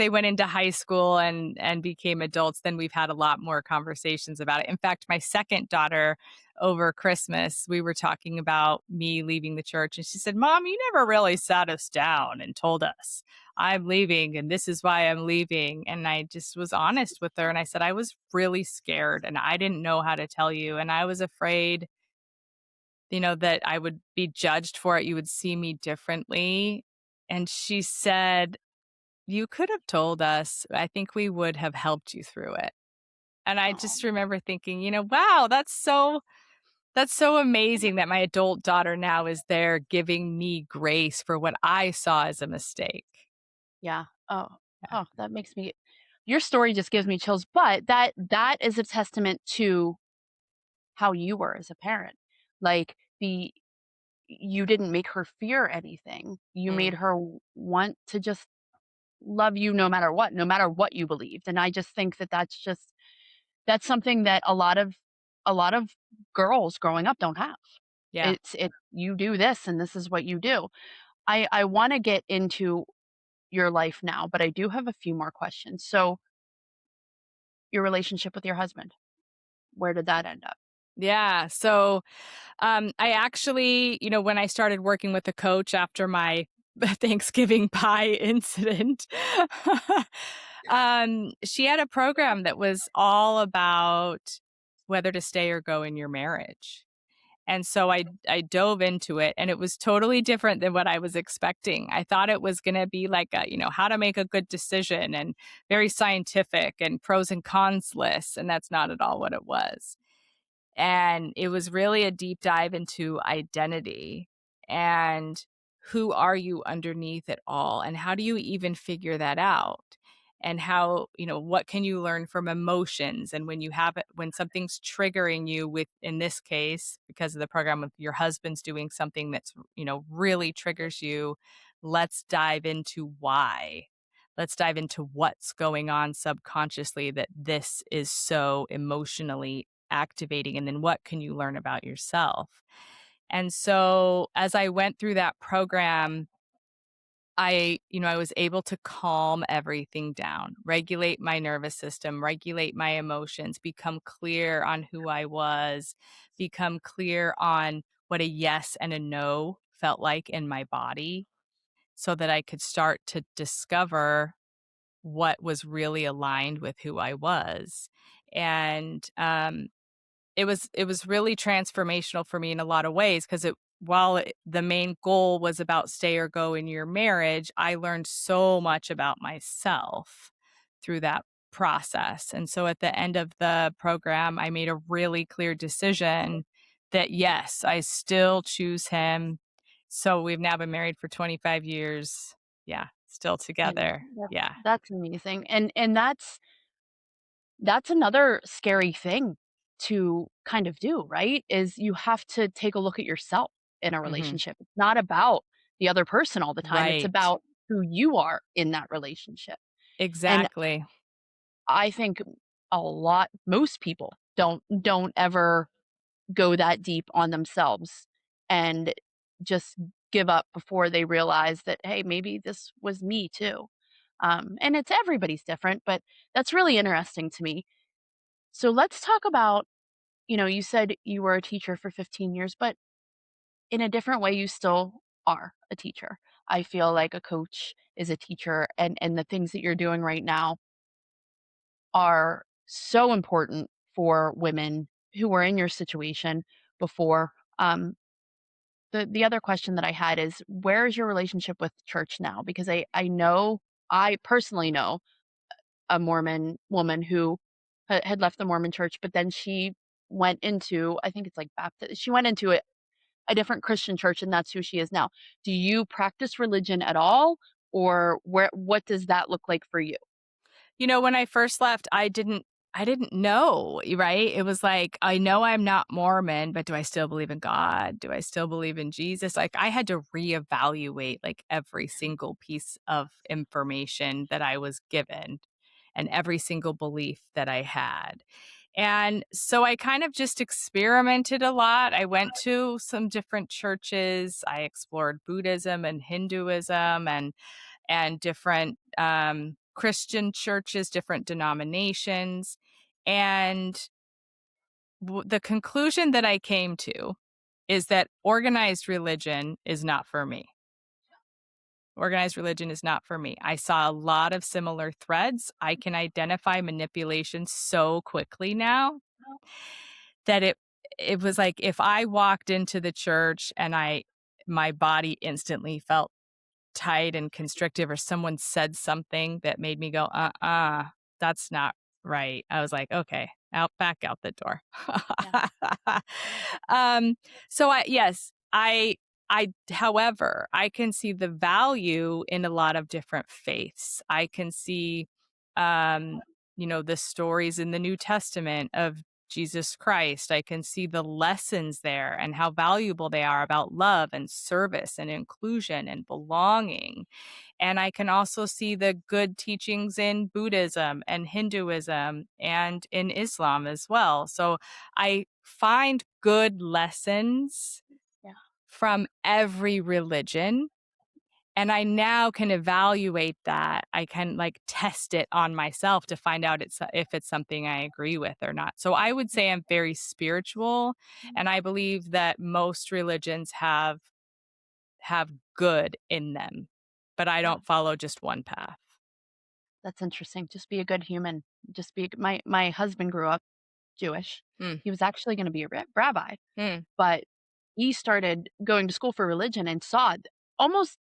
went into high school and became adults, then we've had a lot more conversations about it. In fact, my second daughter over Christmas, we were talking about me leaving the church and she said, "Mom, you never really sat us down and told us I'm leaving and this is why I'm leaving." And I just was honest with her and I said I was really scared and I didn't know how to tell you and I was afraid that I would be judged for it, you would see me differently. And she said, "You could have told us. I think we would have helped you through it." And I Oh, just remember thinking, wow, that's so amazing that my adult daughter now is there giving me grace for what I saw as a mistake. yeah. Oh, Yeah. oh, that makes me. Your story just gives me chills, but that is a testament to how you were as a parent. Like the you didn't make her fear anything. You made Mm, her want to just love you no matter what you believed. And I just think that that's something that a lot of girls growing up don't have. yeah. It you do this and this is what you do. I want to get into your life now, but I do have a few more questions. So, your relationship with your husband, where did that end up? Yeah. So I actually, when I started working with a coach after my Thanksgiving pie incident, she had a program that was all about whether to stay or go in your marriage. And so I dove into it and it was totally different than what I was expecting. I thought it was going to be like how to make a good decision and very scientific and pros and cons lists. And that's not at all what it was. And it was really a deep dive into identity and who are you underneath it all? And how do you even figure that out? And how, what can you learn from emotions? And when you have it, when something's triggering you with, in this case, because of the program of your husband's doing something that's, really triggers you, let's dive into why. Let's dive into what's going on subconsciously that this is so emotionally activating, and then what can you learn about yourself? And so as I went through that program, I was able to calm everything down, regulate my nervous system, regulate my emotions, become clear on who I was, become clear on what a yes and a no felt like in my body so that I could start to discover what was really aligned with who I was. And it was really transformational for me in a lot of ways because the main goal was about stay or go in your marriage, I learned so much about myself through that process. And so at the end of the program, I made a really clear decision that yes, I still choose him. So we've now been married for 25 years. Yeah, still And together. Yeah. that's amazing. And that's another scary thing to kind of do, right? Is you have to take a look at yourself in a Mhm. relationship. It's not about the other person all the time. It's Right. about who you are in that relationship. And Exactly. I think most people don't ever go that deep on themselves and just give up before they realize that, hey, maybe this was me too. And it's everybody's different, but that's really interesting to me. So let's talk about, you said you were a teacher for 15 years, but in a different way, you still are a teacher. I feel like a coach is a teacher, and the things that you're doing right now are so important for women who were in your situation before. The other question that I had is, where is your relationship with church now? Because I personally know a Mormon woman who had left the Mormon church, but then she went into, I think it's like Baptist. She went into a different Christian church, and that's who she is now. Do you practice religion at all, or what does that look like for you? When I first left, I didn't know, right? It was like, I know I'm not Mormon, but do I still believe in God? Do I still believe in Jesus? Like I had to reevaluate like every single piece of information that I was given and every single belief that I had. And so I kind of just experimented a lot. I went to some different churches. I explored Buddhism and Hinduism and different Christian churches, different denominations. And the conclusion that I came to is that organized religion is not for me. Organized religion is not for me. I saw a lot of similar threads. I can identify manipulation so quickly now that it was like if I walked into the church and my body instantly felt tight and constrictive, or someone said something that made me go, that's not right. I was like, okay, back out the door. Yeah. um, so yes, however, I can see the value in a lot of different faiths. I can see, um, the stories in the New Testament of Jesus Christ. I can see the lessons there and how valuable they are about love and service and inclusion and belonging. And I can also see the good teachings in Buddhism and Hinduism and in Islam as well. So I find good lessons Yeah. from every religion. And I now can evaluate that. I can test it on myself to find out if it's something I agree with or not. So I would say I'm very spiritual, and I believe that most religions have good in them, but I Yeah. don't follow just one path. That's interesting. Just be a good human. Just be my husband grew up Jewish. Mm, He was actually gonna be a rabbi, mm, but he started going to school for religion and saw almost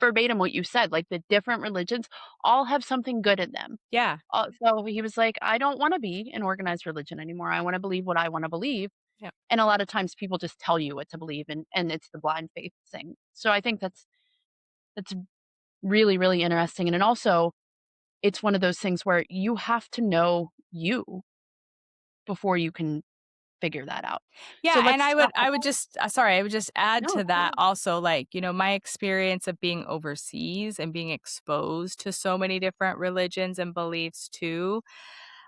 verbatim what you said, like, the different religions all have something good in them. yeah, So he was like, "I don't wanna be an organized religion anymore. I wanna believe what I wanna believe." yeah. And a lot of times people just tell you what to believe, and it's the blind faith thing. So I think that's really, really interesting, and then also, it's one of those things where you have to know you before you can figure that out. So Yeah, and let's talk I would just sorry, I would just add no, to go that ahead. also, my experience of being overseas and being exposed to so many different religions and beliefs too.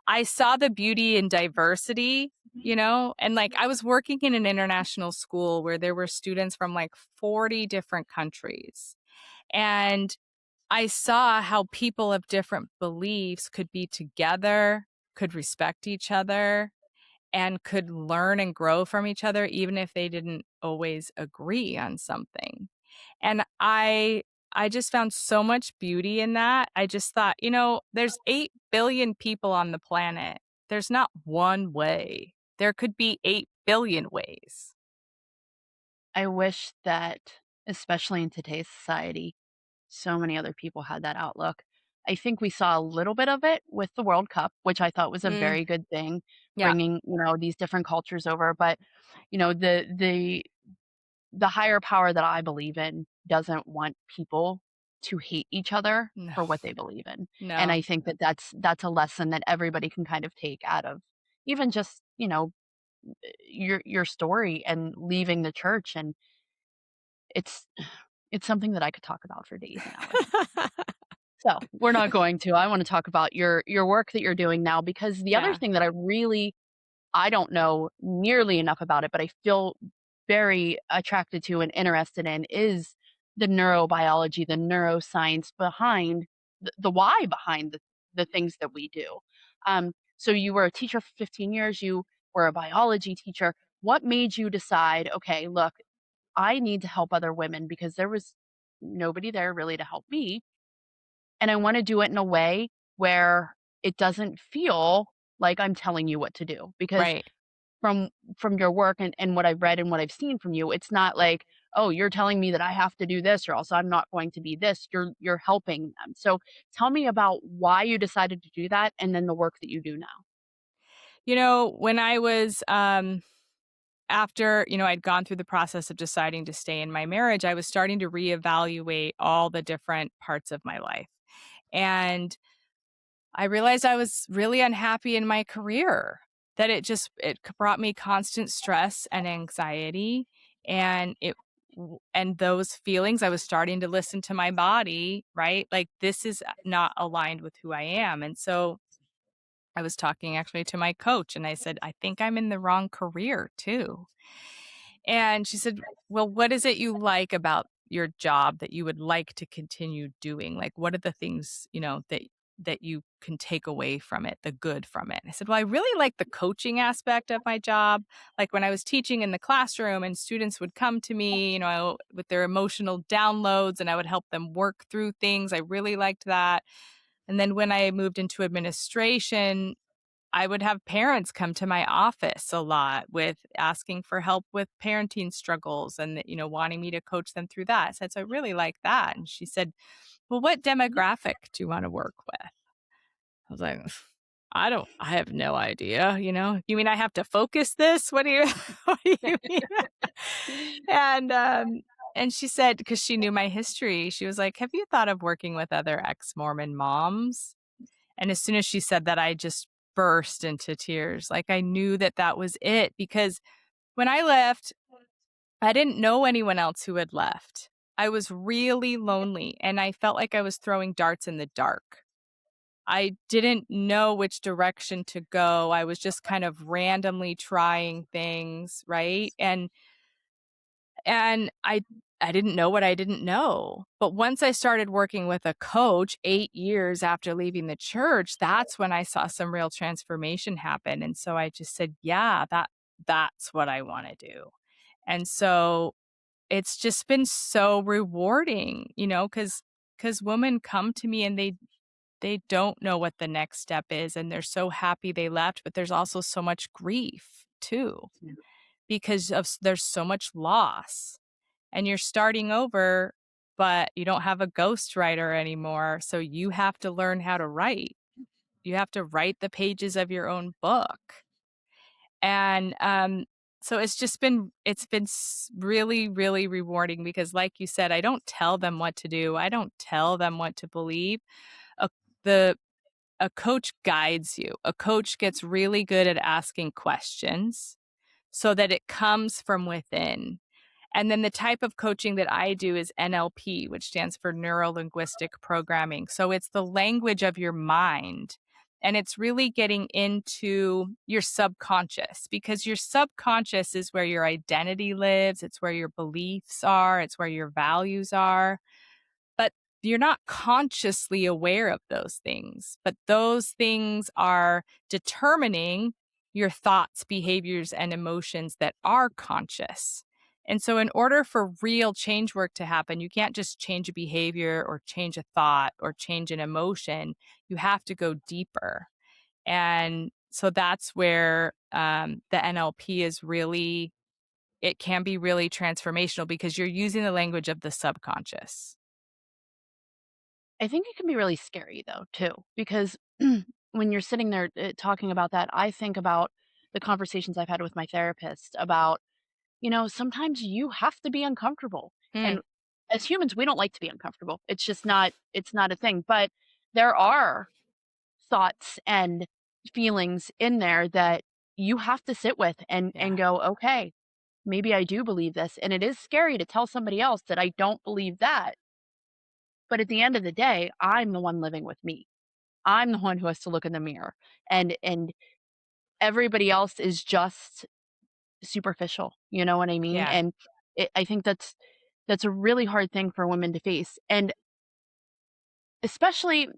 I saw the beauty in diversity, and I was working in an international school where there were students from 40 different countries. And I saw how people of different beliefs could be together, could respect each other, and could learn and grow from each other even if they didn't always agree on something. And I just found so much beauty in that. I just thought, there's 8 billion people on the planet. There's not one way. There could be 8 billion ways. I wish that, especially in today's society, so many other people had that outlook. I think we saw a little bit of it with the World Cup, which I thought was a Mm, very good thing, yeah. bringing, these different cultures over, but, the higher power that I believe in doesn't want people to hate each other No. for what they believe in, and No. I think that that's a lesson that everybody can kind of take out of even just, your story and leaving the church, and it's it's something that I could talk about for days and hours. So, we're not going to. I wanna talk about your work that you're doing now because the other Yeah. thing that I don't know nearly enough about it, but I feel very attracted to and interested in is the neurobiology, the neuroscience behind the why behind the things that we do. So you were a teacher for 15 years, you were a biology teacher. What made you decide, okay, look, I need to help other women because there was nobody there really to help me. And I want to do it in a way where it doesn't feel like I'm telling you what to do because Right. from from your work and what I've read and what I've seen from you, it's not like, "Oh, you're telling me that I have to do this or else I'm not going to be this." You're helping them. So, tell me about why you decided to do that and then the work that you do now. When I was after, I'd gone through the process of deciding to stay in my marriage, I was starting to reevaluate all the different parts of my life. And I realized I was really unhappy in my career, that it brought me constant stress and anxiety, and and those feelings, I was starting to listen to my body, right? Like, this is not aligned with who I am. And so I was talking actually to my coach and I said, I think I'm in the wrong career too. And she said, well, what is it you like about your job that you would like to continue doing? Like, what are the things, that you can take away from it, the good from it? And I said, well, I really like the coaching aspect of my job. Like when I was teaching in the classroom and students would come to me, with their emotional downloads and I would help them work through things. I really liked that. And then when I moved into administration, I would have parents come to my office a lot with asking for help with parenting struggles and, wanting me to coach them through that. I said, so I really like that. And she said, well, what demographic do you want to work with? I was like, I have no idea. You mean I have to focus this? What do you, what do you mean? And, and she said, because she knew my history, she was like, have you thought of working with other ex-Mormon moms? And as soon as she said that, I just burst into tears. Like I knew that that was it because when I left, I didn't know anyone else who had left. I was really lonely and I felt like I was throwing darts in the dark. I didn't know which direction to go. I was just kind of randomly trying things, right? And I didn't know what I didn't know. But once I started working with a coach 8 years after leaving the church, that's when I saw some real transformation happen. And so I just said, yeah, that's what I want to do. And so it's just been so rewarding, cuz women come to me and they don't know what the next step is and they're so happy they left, but there's also so much grief too because there's so much loss and you're starting over, but you don't have a ghostwriter anymore. So you have to learn how to write. You have to write the pages of your own book. And so it's been really, really rewarding because like you said, I don't tell them what to do. I don't tell them what to believe. A, the a coach guides you. A coach gets really good at asking questions so that it comes from within. And then the type of coaching that I do is NLP, which stands for neuro linguistic programming. So it's the language of your mind. And it's really getting into your subconscious because your subconscious is where your identity lives. It's where your beliefs are. It's where your values are. But you're not consciously aware of those things. But those things are determining your thoughts, behaviors, and emotions that are conscious. And so, in order for real change work to happen, you can't just change a behavior or change a thought or change an emotion. You have to go deeper. And so that's where the NLP is really, it can be really transformational because you're using the language of the subconscious. I think it can be really scary though, too, because when you're sitting there talking about that, I think about the conversations I've had with my therapist about, sometimes you have to be uncomfortable. Hmm. And as humans, we don't like to be uncomfortable. It's not a thing. But there are thoughts and feelings in there that you have to sit with and Yeah. go, okay, maybe I do believe this. And it is scary to tell somebody else that I don't believe that. But at the end of the day, I'm the one living with me. I'm the one who has to look in the mirror. And everybody else is just superficial, you know what I mean? Yeah. And I think that's a really hard thing for women to face. And especially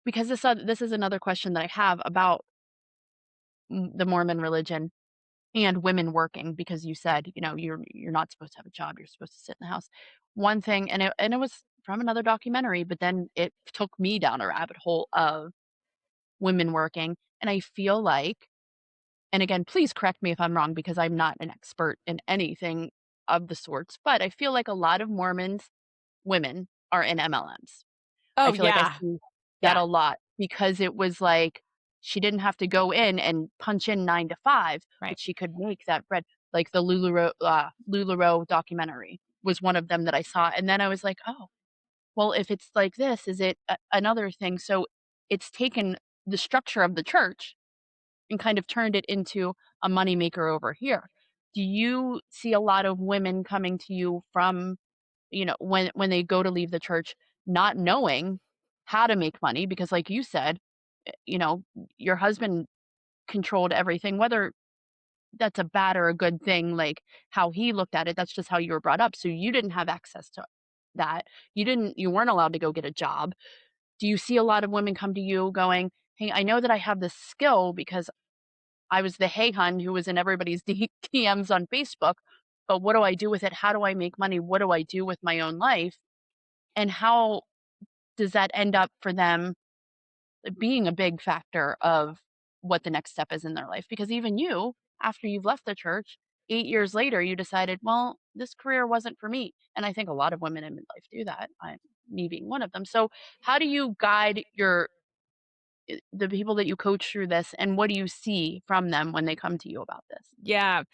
because this is another question that I have about the Mormon religion and women working because you said, you're not supposed to have a job, you're supposed to sit in the house. One thing and it was from another documentary, but then it took me down a rabbit hole of women working, and I feel like, and again, please correct me if I'm wrong because I'm not an expert in anything of the sorts, but I feel like a lot of Mormons women are in MLMs. I Oh, feel like I yeah. see that Yeah. a lot because it was like she didn't have to go in and punch in 9 to 5, Right. but she could make that bread. Like the LuLaRoe documentary was one of them that I saw, and then I was like, "Oh, well, if it's like this, is it another thing?" So it's taken the structure of the church and kind of turned it into a moneymaker over here. Do you see a lot of women coming to you from, when they go to leave the church, not knowing how to make money? Because like you said, you know, your husband controlled everything, whether that's a bad or a good thing, like, how he looked at it, that's just how you were brought up, so you didn't have access to that. You weren't allowed to go get a job. Do you see a lot of women come to you going, "Hey, I know that I have this skill because I was the hey hun who was in everybody's DMs on Facebook, but what do I do with it? How do I make money? What do I do with my own life?" And how does that end up for them being a big factor of what the next step is in their life? Because even you, after you've left the church, 8 years later, you decided, "Well, this career wasn't for me." And I think a lot of women in midlife do that, me being one of them. So, how do you guide the people that you coach through this, and what do you see from them when they come to you about this? Yeah.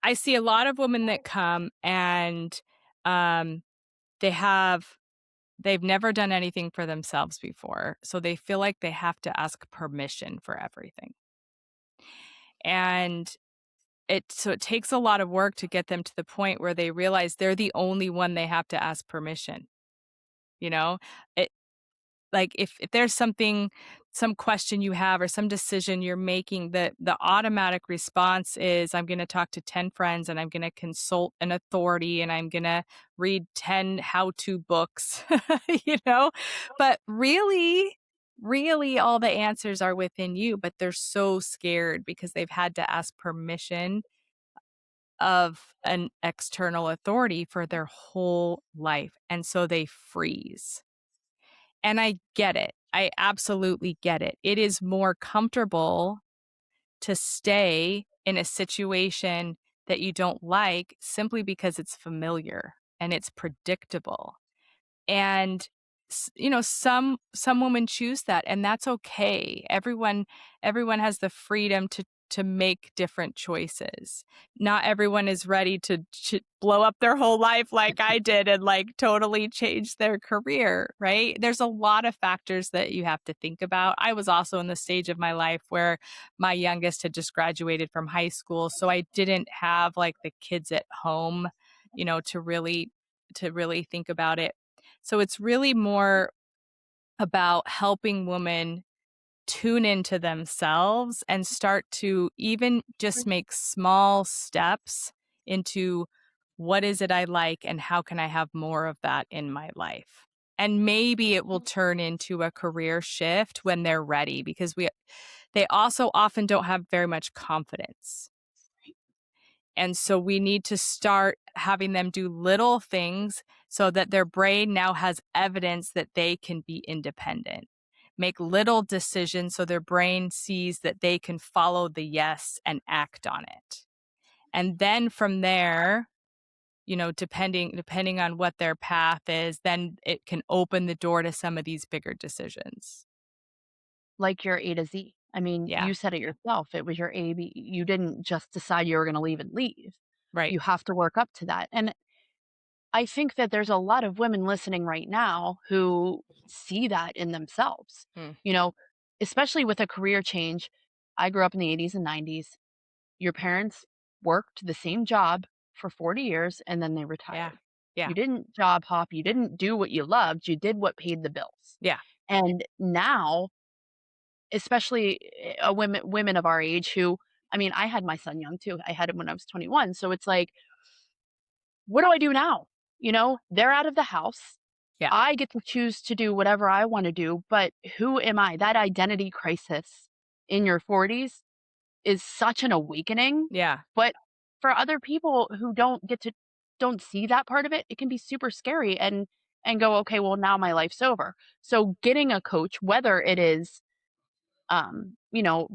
I see a lot of women that come and um, they have they've never done anything for themselves before. So they feel like they have to ask permission for everything. And it takes a lot of work to get them to the point where they realize they're the only one they have to ask permission, you know? It like if there's some question you have or some decision you're making, the automatic response is I'm going to talk to 10 friends and I'm going to consult an authority and I'm going to read 10 how-to books, you know? But really all the answers are within you, but they're so scared because they've had to ask permission of an external authority for their whole life, and so they freeze. And I get it. I absolutely get it. It is more comfortable to stay in a situation that you don't like simply because it's familiar and it's predictable. And some women choose that, and that's okay. Everyone has the freedom to make different choices. Not everyone is ready to blow up their whole life like I did and like totally change their career, right? There's a lot of factors that you have to think about. I was also in the stage of my life where my youngest had just graduated from high school, so I didn't have like the kids at home, to really think about it. So it's really more about helping women tune into themselves and start to even just make small steps into what is it I like and how can I have more of that in my life. And maybe it will turn into a career shift when they're ready because they also often don't have very much confidence. And so we need to start having them do little things so that their brain now has evidence that they can be independent. Make little decisions so their brain sees that they can follow the yes and act on it. And then from there, depending on what their path is, then it can open the door to some of these bigger decisions. Like your A to Z. I mean, Yeah, you said it yourself. It was your A, B. You didn't just decide you were going to leave and leave. right. You have to work up to that. And I think that there's a lot of women listening right now who see that in themselves, Mm, you know, especially with a career change. I grew up in the 80s and 90s. Your parents worked the same job for 40 years and then they yeah, retired. yeah, You didn't job hop, you didn't do what you loved, you did what paid the bills. yeah, And now, especially women of our age who, I mean, I had my son young too. I had him when I was 21. So it's like, what do I do now? They're out of the house. yeah, I get to choose to do whatever I want to do, but who am I? That identity crisis in your 40s is such an awakening. yeah, But for other people who don't see that part of it, it can be super scary and go, okay, well now my life's over. So getting a coach, whether it is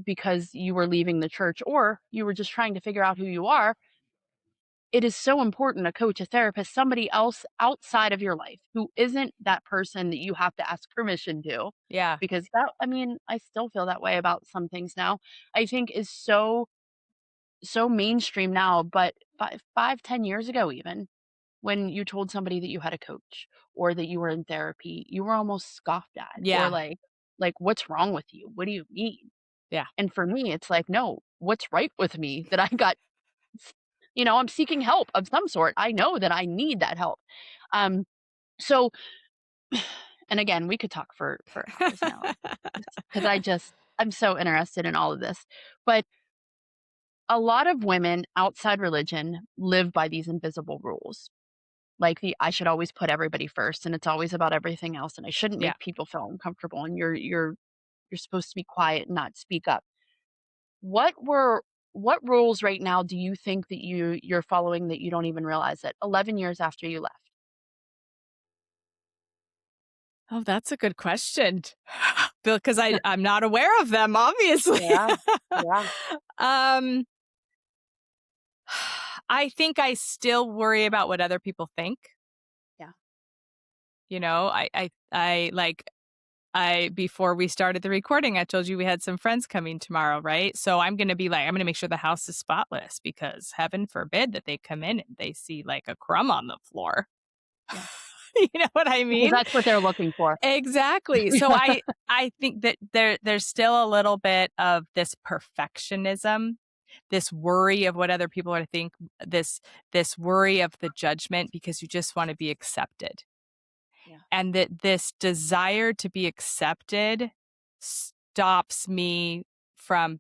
because you were leaving the church or you were just trying to figure out who you are, it is so important a coach, a therapist, somebody else outside of your life who isn't that person that you have to ask permission to. yeah, Because I mean, I still feel that way about some things now. I think is so mainstream now, but 5, 10 years ago, even when you told somebody that you had a coach or that you were in therapy, you were almost scoffed at or yeah, like, what's wrong with you? What do you mean? yeah, And for me, it's like, no, what's right with me that I got, I'm seeking help of some sort. I know that I need that help. So And again, we could talk for hours now because I'm so interested in all of this. But a lot of women outside religion live by these invisible rules. Like I should always put everybody first and it's always about everything else and I shouldn't Yeah. make people feel uncomfortable and you're supposed to be quiet and not speak up. What were what rules right now do you think that you're following that you don't even realize it 11 years after you left? Oh, that's a good question. Because I'm not aware of them, obviously. Yeah. Yeah. um, I think I still worry about what other people think. Yeah. You know, I before we started the recording, I told you we had some friends coming tomorrow, right? So I'm going to be like, I'm going to make sure the house is spotless because heaven forbid that they come in and they see like a crumb on the floor. Yeah. You know what I Because mean? that's what they're looking for. Exactly. So I think that there's still a little bit of this perfectionism, this worry of what other people are think, this worry of the judgment because you just want to be accepted. Yeah. And that this desire to be accepted stops me from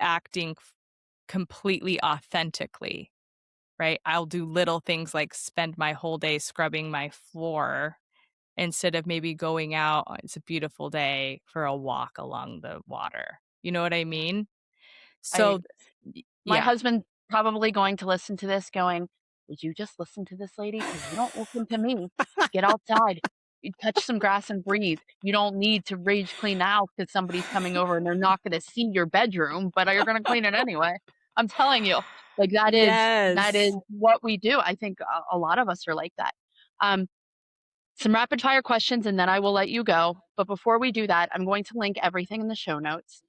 acting completely authentically, right? I'll do little things like spend my whole day scrubbing my floor instead of maybe going out. It's a beautiful day for a walk along the water. You know what I Yeah. mean? I So, My yeah. husband's probably going to listen to this going, "Would you just listen to this lady? Because you don't listen to me. Get outside. You touch some grass and breathe. You don't need to rage clean now because somebody's coming over and they're not gonna see your bedroom, but you're gonna clean it anyway." I'm telling you, like, that is Yes. what we do. I think a lot of us are like that. Um, some rapid fire questions, and then I will let you go. But before we do that, I'm going to link everything in the show notes.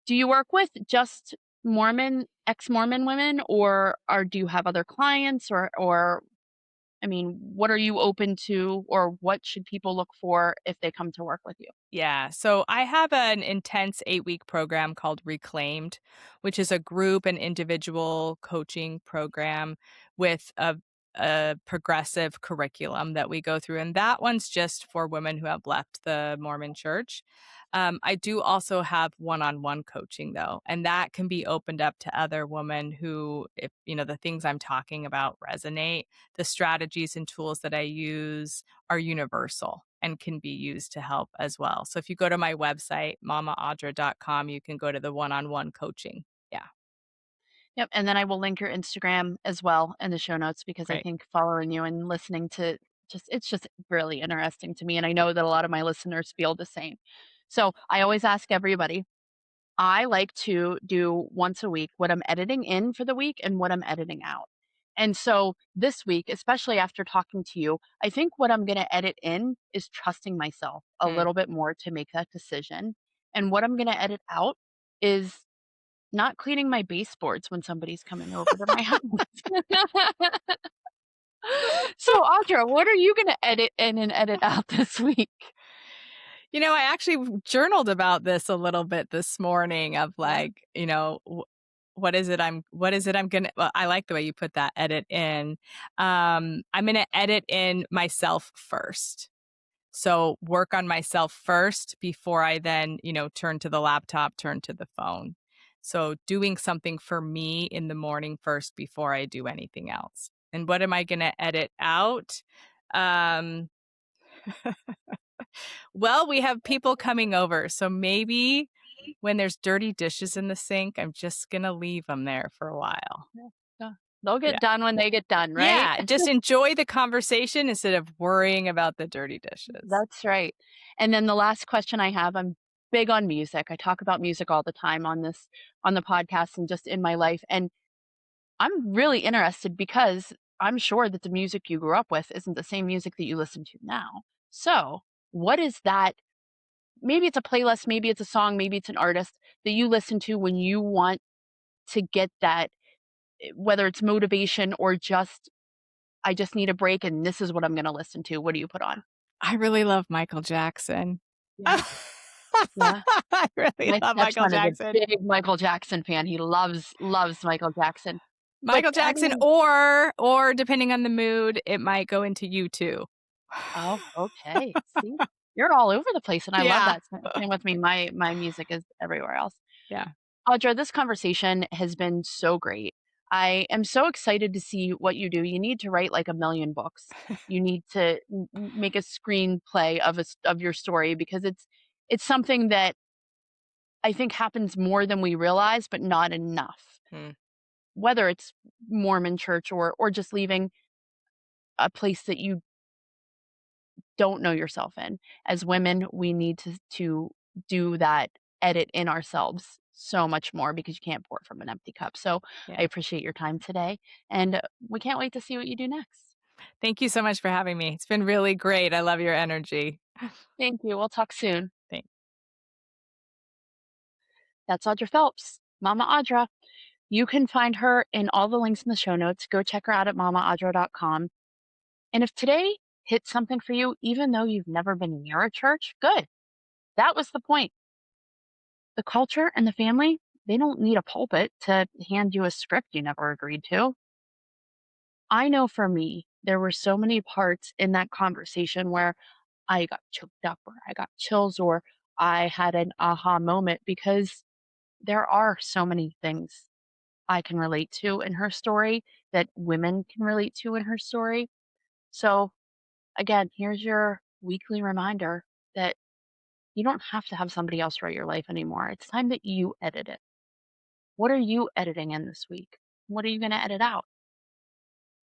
Do you work with just ex-Mormon women, or do you have other clients, or I mean, what are you open to, or what should people look for if they come to work with you? Yeah. So I have an intense 8-week program called Reclaimed, which is a group and individual coaching program with a progressive curriculum that we go through. And that one's just for women who have left the Mormon church. I do also have one-on-one coaching though, and that can be opened up to other women who, if the things I'm talking about resonate, the strategies and tools that I use are universal and can be used to help as well. So if you go to my website, mamaaudra.com, you can go to the one-on-one coaching. Yeah, Yep, and then I will link your Instagram as well in the show notes because I great. think following you and listening to it's just really interesting to me, and I know that a lot of my listeners feel the same. So, I always ask everybody, I like to do once a week what I'm editing in for the week and what I'm editing out. And so this week, especially after talking to you, I think what I'm going to edit in is trusting myself a Mm. little bit more to make that decision. And what I'm going to edit out is not cleaning my baseboards when somebody's coming over to my house. So, Audra, what are you going to edit in and edit out this week? I actually journaled about this a little bit this morning of Yeah. like, what is it I'm gonna, well, I like the way you put that edit in. I'm gonna edit in myself first. So work on myself first before I then, turn to the laptop, turn to the phone. So doing something for me in the morning first before I do anything else. And what am I going to edit out? Um, well, we have people coming over. So maybe when there's dirty dishes in the sink, I'm just going to leave them there for a while. Yeah. Yeah. They'll Yeah. get done when they get done, right? Yeah. Just enjoy the conversation instead of worrying about the dirty dishes. That's right. And then the last question I have, I'm big on music. I talk about music all the time on the podcast and just in my life. And I'm really interested because I'm sure that the music you grew up with isn't the same music that you listen to now. So, what is that? Maybe it's a playlist, maybe it's a song, maybe it's an artist that you listen to when you want to get that, whether it's motivation or just, I just need a break and this is what I'm going to listen to. What do you put on? I really love Michael Jackson. Yeah. Yeah. I really My love Michael stepson is a Jackson. big Michael Jackson fan. He loves Michael Jackson. But Michael I Jackson, mean, or depending on the mood, it might go into U2. Oh, okay. See? You're all over the place, and I love Yeah. that. Same with me. My music is everywhere else. Yeah. Audra, this conversation has been so great. I am so excited to see what you do. You need to write like a million books. You need to make a screenplay of of your story because it's something that I think happens more than we realize, but not enough. Mm, Whether it's Mormon church or just leaving a place that you don't know yourself in. As women, we need to do that edit in ourselves so much more because you can't pour from an empty cup. So yeah. I appreciate your time today, and we can't wait to see what you do next. Thank you so much for having me. It's been really great. I love your energy. Thank you. We'll talk soon. Thanks. That's Audra Phelps, Mama Audra. You can find her in all the links in the show notes. Go check her out at mamaaudra.com. And if today hit something for you, even though you've never been near a church, good. That was the point. The culture and the family, they don't need a pulpit to hand you a script you never agreed to. I know for me, there were so many parts in that conversation where I got choked up or I got chills or I had an aha moment because there are so many things I can relate to in her story that women can relate to in her story. So, again, here's your weekly reminder that you don't have to have somebody else write your life anymore. It's time that you edit it. What are you editing in this week? What are you going to edit out?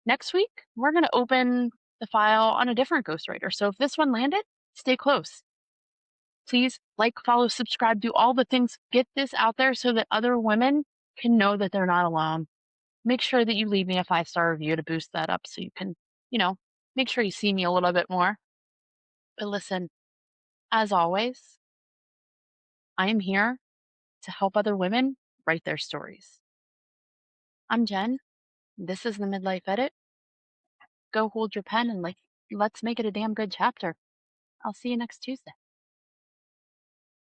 Next week, we're going to open the file on a different ghostwriter. So if this one landed, stay close. Please like, follow, subscribe, do all the things. Get this out there so that other women can know that they're not alone. Make sure that you leave me a 5-star review to boost that up so you can, you know, make sure you see me a little bit more. But listen, as always, I am here to help other women write their stories. I'm Jen. This is the Midlife Edit. Go hold your pen and let's make it a damn good chapter. I'll see you next Tuesday.